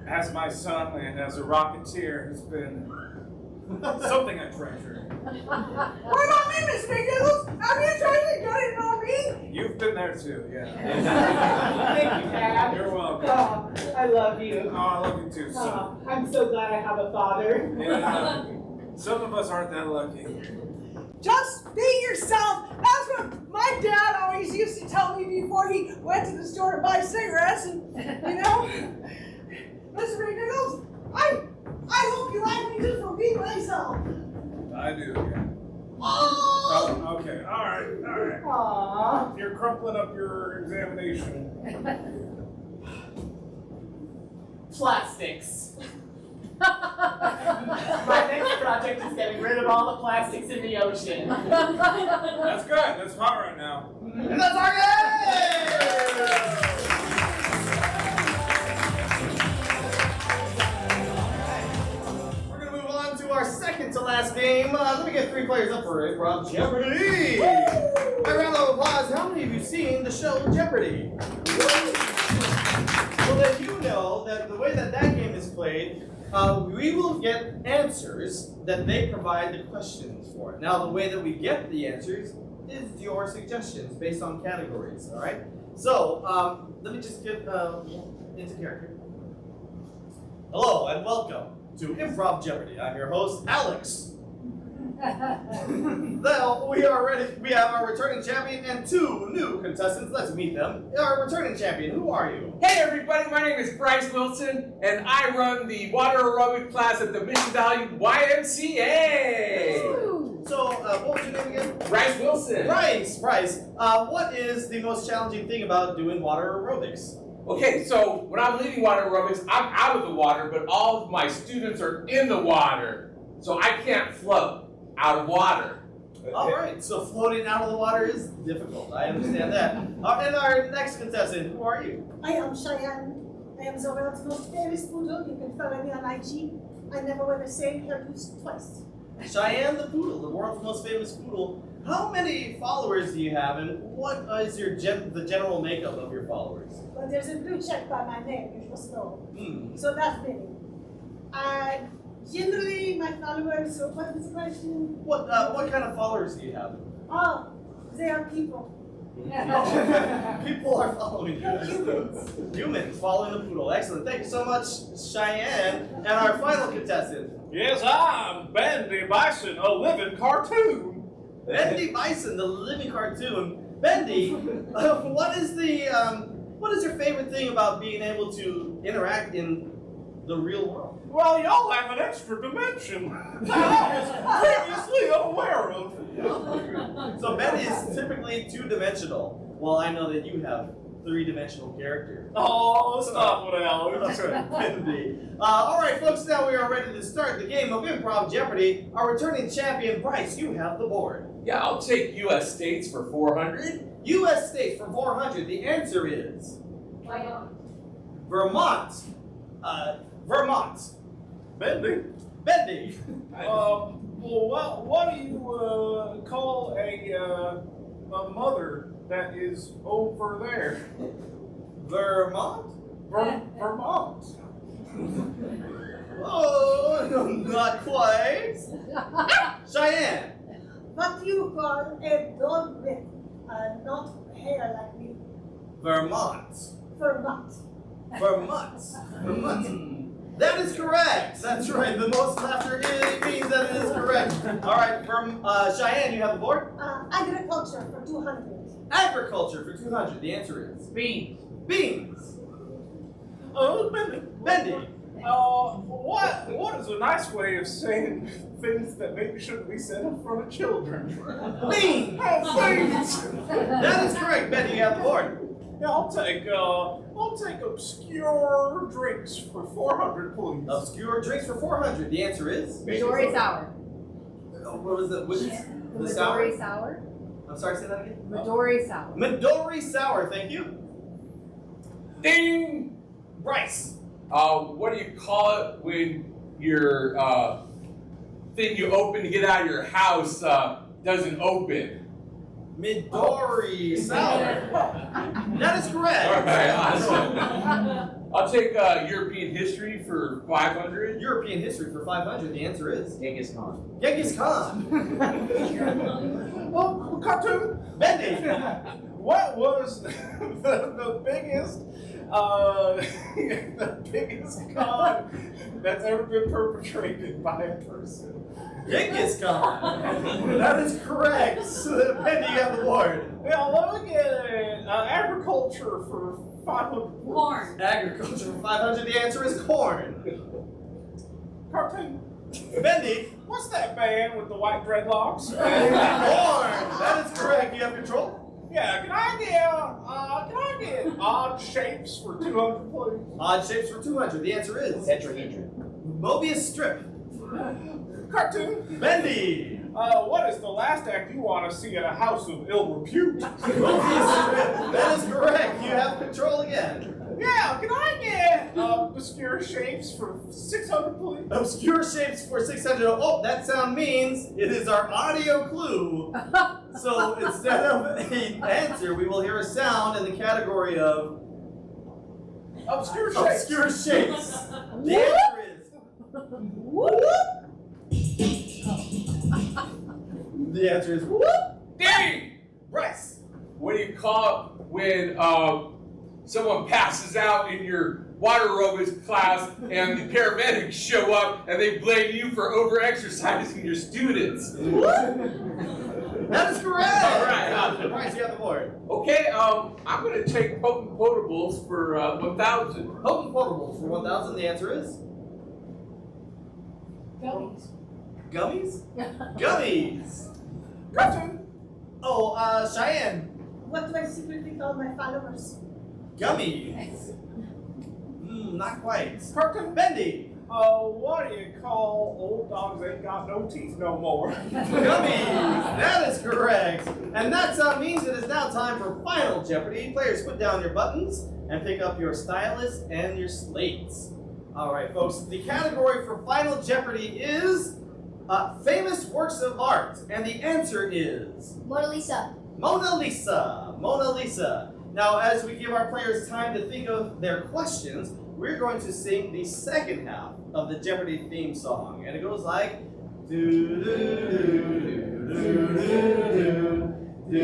S4: as my son and as a rocketeer has been something I treasure.
S3: What about me, Miss McNichols? Have you tried to get to know me?
S4: You've been there too, yeah.
S5: Thank you, Dad.
S4: You're welcome.
S5: Oh, I love you.
S4: Oh, I love you too, son.
S5: I'm so glad I have a father.
S4: Yeah. Some of us aren't that lucky.
S3: Just be yourself. That's what my dad always used to tell me before he went to the store to buy cigarettes. And you know, Mr. McNichols, I hope you like me just for being myself.
S4: I do, yeah.
S3: Oh.
S4: Oh, okay. All right.
S3: Aww.
S4: You're crumpling up your examination.
S5: Plastics. My next project is getting rid of all the plastics in the ocean.
S4: That's good. That's hot right now.
S2: And that's our game! We're gonna move on to our second to last game. Let me get 3 players up for it. Rob Jeopardy! By round of applause, how many of you seen the show Jeopardy? Well, then you know that the way that game is played, we will get answers that they provide the questions for. Now, the way that we get the answers is your suggestions based on categories, all right? So, let me just get into character. Hello, and welcome to Improv Jeopardy. I'm your host, Alex. Now, we are ready. We have our returning champion and 2 new contestants. Let's meet them. Our returning champion, who are you?
S7: Hey everybody, my name is Bryce Wilson, and I run the water aerobic class at the Mission Valley YMCA.
S2: So, what was your name again?
S7: Bryce Wilson.
S2: Bryce. What is the most challenging thing about doing water aerobics?
S7: Okay, so when I'm leading water aerobics, I'm out of the water, but all of my students are in the water, so I can't float out of water.
S2: All right, so floating out of the water is difficult. I understand that. And our next contestant, who are you?
S8: I am Cheyenne. I am the world's most famous poodle. You can follow me on IG. I never wear the same hairpiece twice.
S2: Cheyenne the Poodle, the world's most famous poodle. How many followers do you have, and what is the general makeup of your followers?
S8: But there's a blue check by my name, you must know.
S2: Hmm.
S8: So that's many. And generally, my followers, so what is the question?
S2: What kind of followers do you have?
S8: Oh, they are people.
S2: People are following you. Humans following the poodle. Excellent. Thank you so much, Cheyenne. And our final contestant,
S4: Yes, I'm Bendy Bison, a living cartoon.
S2: Bendy Bison, the living cartoon. Bendy, what is your favorite thing about being able to interact in the real world?
S4: Well, y'all have an extra dimension that I was previously unaware of.
S2: So Bendy is typically 2-dimensional. Well, I know that you have 3-dimensional character.
S4: Oh, stop it, Alex.
S2: Bendy. All right, folks. Now we are ready to start the game of Improv Jeopardy. Our returning champion, Bryce, you have the board.
S7: Yeah, I'll take U.S. states for 400.
S2: U.S. states for 400. The answer is Vermont. Vermont.
S4: Bendy.
S2: Bendy.
S4: Well, what do you call a mother that is over there?
S2: Vermont?
S4: Vermont.
S2: Oh, not quite. Cheyenne.
S8: What do you call a dog with not hair like me?
S2: Vermont.
S8: Vermont.
S2: Vermont. Vermont. That is correct. That's right. The most laughter means that it is correct. All right, from Cheyenne, you have the board.
S8: Agriculture for 200.
S2: Agriculture for 200. The answer is
S5: Beans.
S2: beans.
S4: Oh, Bendy.
S2: Bendy.
S4: What is a nice way of saying things that maybe shouldn't be said in front of children?
S2: Beans.
S4: Beans.
S2: That is correct. Bendy, you have the board.
S4: Yeah, I'll take obscure drinks for 400, please.
S2: Obscure drinks for 400. The answer is
S11: Midori sour.
S2: What was the which is
S11: The
S2: the sour?
S11: Midori sour.
S2: I'm sorry. Say that again.
S11: Midori sour.
S2: Midori sour. Thank you.
S7: Ding!
S2: Bryce.
S7: What do you call it when your thing you open to get out of your house doesn't open?
S2: Midori sour. That is correct.
S7: All right, awesome. I'll take European history for 500.
S2: European history for 500. The answer is
S10: Genghis Khan.
S2: Genghis Khan.
S4: Well, cartoon.
S2: Bendy.
S4: What was the biggest The biggest con that's ever been perpetrated by a person.
S2: Genghis Khan. That is correct. Bendy, you have the board.
S4: Yeah, let me get agriculture for 500 points.
S11: Corn.
S2: Agriculture for 500. The answer is corn.
S4: Cartoon.
S2: Bendy.
S4: What's that band with the white dreadlocks?
S2: Corn. That is correct. You have control.
S4: Yeah, can I get odd shapes for 200, please?
S2: Odd shapes for 200. The answer is
S10: Tetrahedron.
S2: Mobius strip.
S4: Cartoon.
S2: Bendy.
S4: What is the last act you want to see at a house of ill repute?
S2: Mobius strip. That is correct. You have control again.
S4: Yeah, can I get obscure shapes for 600, please?
S2: Obscure shapes for 600. Oh, that sound means it is our audio clue. So instead of an answer, we will hear a sound in the category of
S4: Obscure shapes.
S2: obscure shapes. The answer is. The answer is whoop.
S6: Danny!
S2: Bryce.
S6: What do you call it when someone passes out in your water aerobics class and the paramedics show up and they blame you for over-exercising your students?
S2: That is correct.
S6: All right.
S2: Bryce, you have the board.
S6: Okay, I'm going to take potent potables for 1,000.
S2: Potent potables for 1,000. The answer is
S11: Gummies.
S2: gummies. Gummies.
S4: Cartoon.
S2: Oh, Cheyenne.
S8: What do I secretly call my followers?
S2: Gummies. Not quite.
S4: Cartoon.
S2: Bendy.
S4: What do you call old dogs ain't got no teeth no more?
S2: Gummies. That is correct. And that means it is now time for Final Jeopardy. Players, put down your buttons and pick up your stylus and your slates. All right, folks. The category for Final Jeopardy is famous works of art, and the answer is
S1: Mona Lisa.
S2: Mona Lisa. Mona Lisa. Now, as we give our players time to think of their questions, we're going to sing the second half of the Jeopardy theme song, and it goes like do do do do do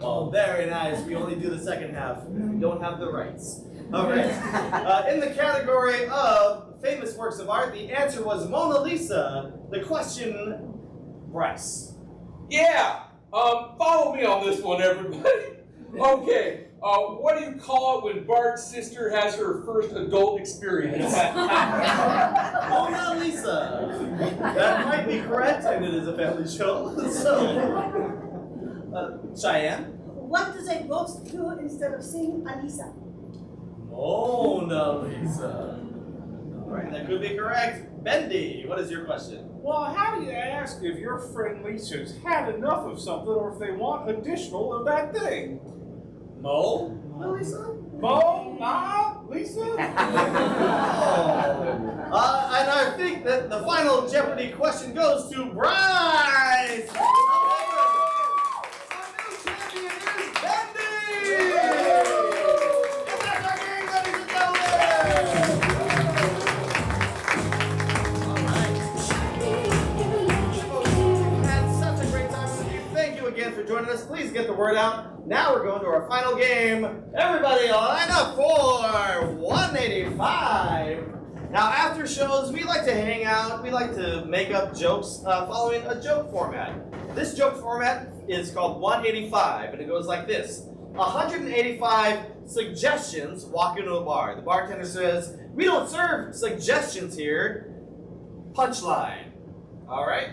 S2: Oh, very nice. We only do the second half. We don't have the rights. All right. In the category of famous works of art, the answer was Mona Lisa. The question, Bryce.
S6: Yeah, follow me on this one, everybody. Okay, what do you call it when Bart's sister has her first adult experience?
S2: Mona Lisa. That might be correct, and it is a family show. So, Cheyenne.
S8: What does a ghost do instead of singing Alisa?
S2: Mona Lisa. All right, that could be correct. Bendy, what is your question?
S4: Well, how do you ask if your friend Lisa's had enough of something or if they want additional of that thing?
S2: Mo?
S8: Lisa?
S4: Mo? Nah? Lisa?
S2: And I think that the final Jeopardy question goes to Bryce! However, our new champion is Bendy! And that's our game, ladies and gentlemen! Had such a great time with you. Thank you again for joining us. Please get the word out. Now we're going to our final game. Everybody line up for 185. Now, after shows, we like to hang out. We like to make up jokes following a joke format. This joke format is called 185, and it goes like this. 185 suggestions walk into a bar. The bartender says, "We don't serve suggestions here." Punchline. All right?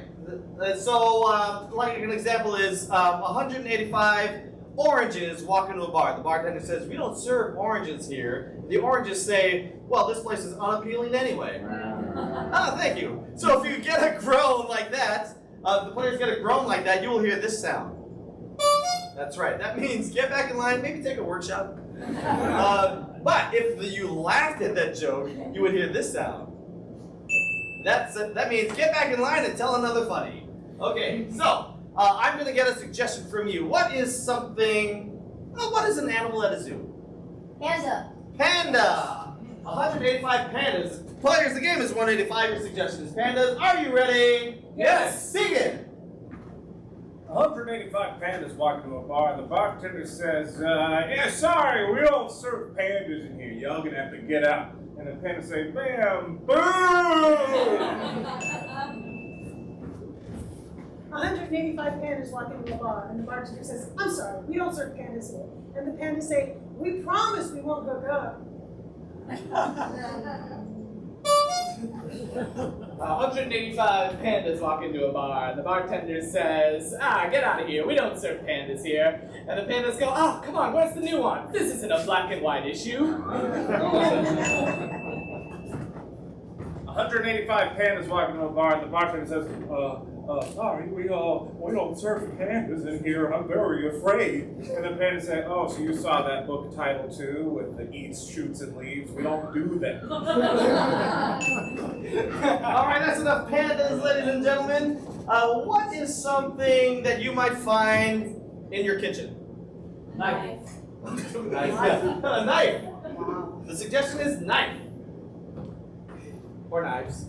S2: So, like an example is 185 oranges walk into a bar. The bartender says, "We don't serve oranges here." The oranges say, "Well, this place is unappealing anyway." Ah, thank you. So if you get a groan like that, the players get a groan like that, you will hear this sound. That's right. That means get back in line, maybe take a workshop. But if you laughed at that joke, you would hear this sound. That means get back in line and tell another funny. Okay, so I'm going to get a suggestion from you. What is something, what is an animal at a zoo?
S1: Hands up.
S2: Panda. 185 pandas. Players, the game is 185. Your suggestion is pandas. Are you ready?
S4: Yes.
S2: Begin.
S4: 185 pandas walk into a bar, and the bartender says, yeah, sorry, we don't serve pandas in here. Y'all gonna have to get out. And the pandas say, bam, boom!
S8: 185 pandas walk into a bar, and the bartender says, I'm sorry, we don't serve pandas here. And the pandas say, we promise we won't go go.
S5: 185 pandas walk into a bar, and the bartender says, get out of here, we don't serve pandas here. And the pandas go, oh, come on, where's the new one? This isn't a black and white issue.
S4: 185 pandas walk into a bar, and the bartender says, sorry, we don't serve pandas in here. I'm very afraid. And the panda said, oh, so you saw that book title too, with the eats, shoots, and leaves? We don't do that.
S2: All right, that's enough pandas, ladies and gentlemen. What is something that you might find in your kitchen?
S5: Knife.
S2: A knife. The suggestion is knife.
S5: Or knives.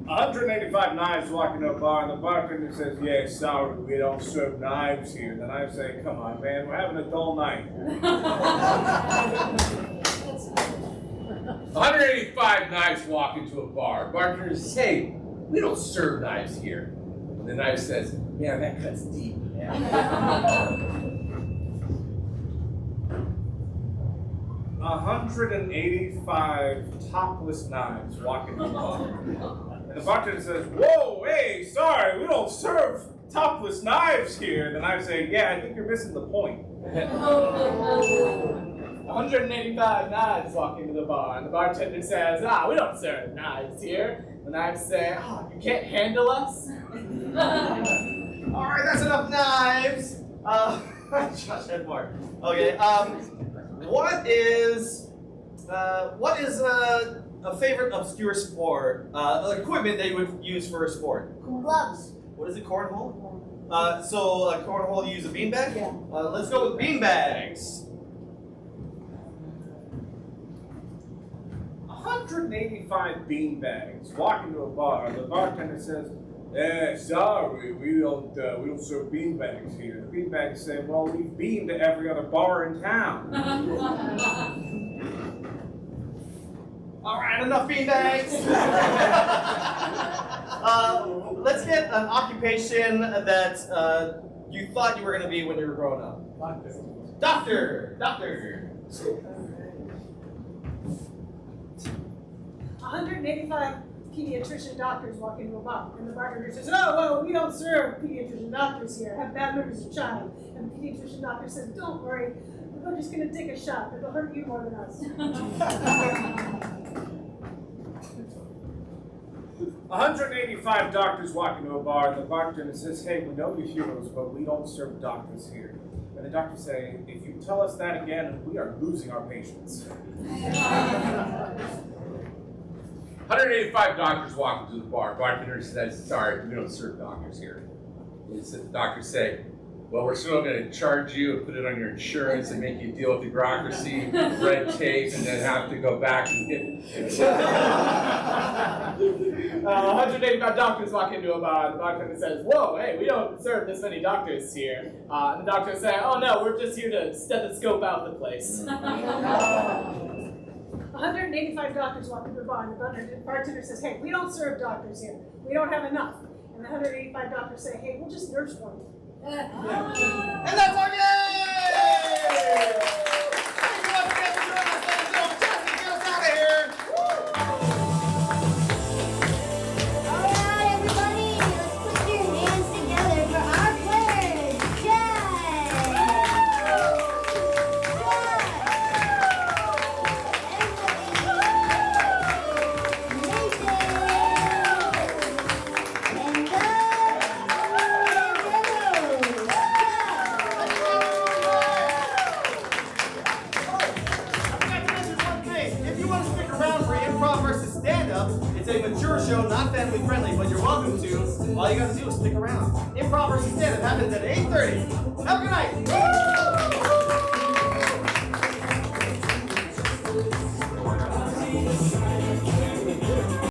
S4: 185 knives walk into a bar, and the bartender says, yeah, sorry, we don't serve knives here. And the knives say, come on, man, we're having a dull night.
S6: 185 knives walk into a bar. Bartender says, hey, we don't serve knives here. And the knife says, man, that cuts deep.
S4: 185 topless knives walk into a bar. And the bartender says, whoa, hey, sorry, we don't serve topless knives here. And the knives say, yeah, I think you're missing the point.
S5: 185 knives walk into the bar, and the bartender says, we don't serve knives here. The knives say, you can't handle us?
S2: All right, that's enough knives. Josh had more. Okay. What is a favorite obscure sport? Equipment that you would use for a sport?
S1: Gloves.
S2: What is it? Cornhole. So cornhole, you use a beanbag.
S1: Yeah.
S2: Let's go with beanbags.
S4: 185 beanbags walk into a bar. The bartender says, sorry, we don't serve beanbags here. The beanbags say, well, we've been to every other bar in town.
S2: All right, enough beanbags. Let's get an occupation that you thought you were going to be when you were growing up. Doctor.
S8: 185 pediatrician doctors walk into a bar, and the bartender says, oh, well, we don't serve pediatrician doctors here. Have bad memories of child. And the pediatrician doctor says, don't worry, we're just going to take a shot. It'll hurt you more than us.
S4: 185 doctors walk into a bar, and the bartender says, hey, we know you're heroes, but we don't serve doctors here. And the doctors say, if you tell us that again, we are losing our patients.
S6: 185 doctors walk into the bar. Bartender says, sorry, we don't serve doctors here. The doctors say, well, we're still going to charge you and put it on your insurance and make you deal with the bureaucracy, red tape, and then have to go back and get
S5: 185 doctors walk into a bar, and the bartender says, whoa, hey, we don't serve this many doctors here. And the doctors say, oh no, we're just here to stethoscope out the place.
S8: 185 doctors walk into the bar, and the bartender says, hey, we don't serve doctors here. We don't have enough. And the 185 doctors say, hey, we'll just nurse one.
S2: And that's our game! Thank you once again for joining us, ladies and gentlemen. Jesse, get us out of here!
S1: All right, everybody, let's put your hands together for our players.
S2: It's a mature show, not family friendly, but you're welcome to. All you gotta do is stick around. Improv versus stand-up happens at 8:30. Have a good night.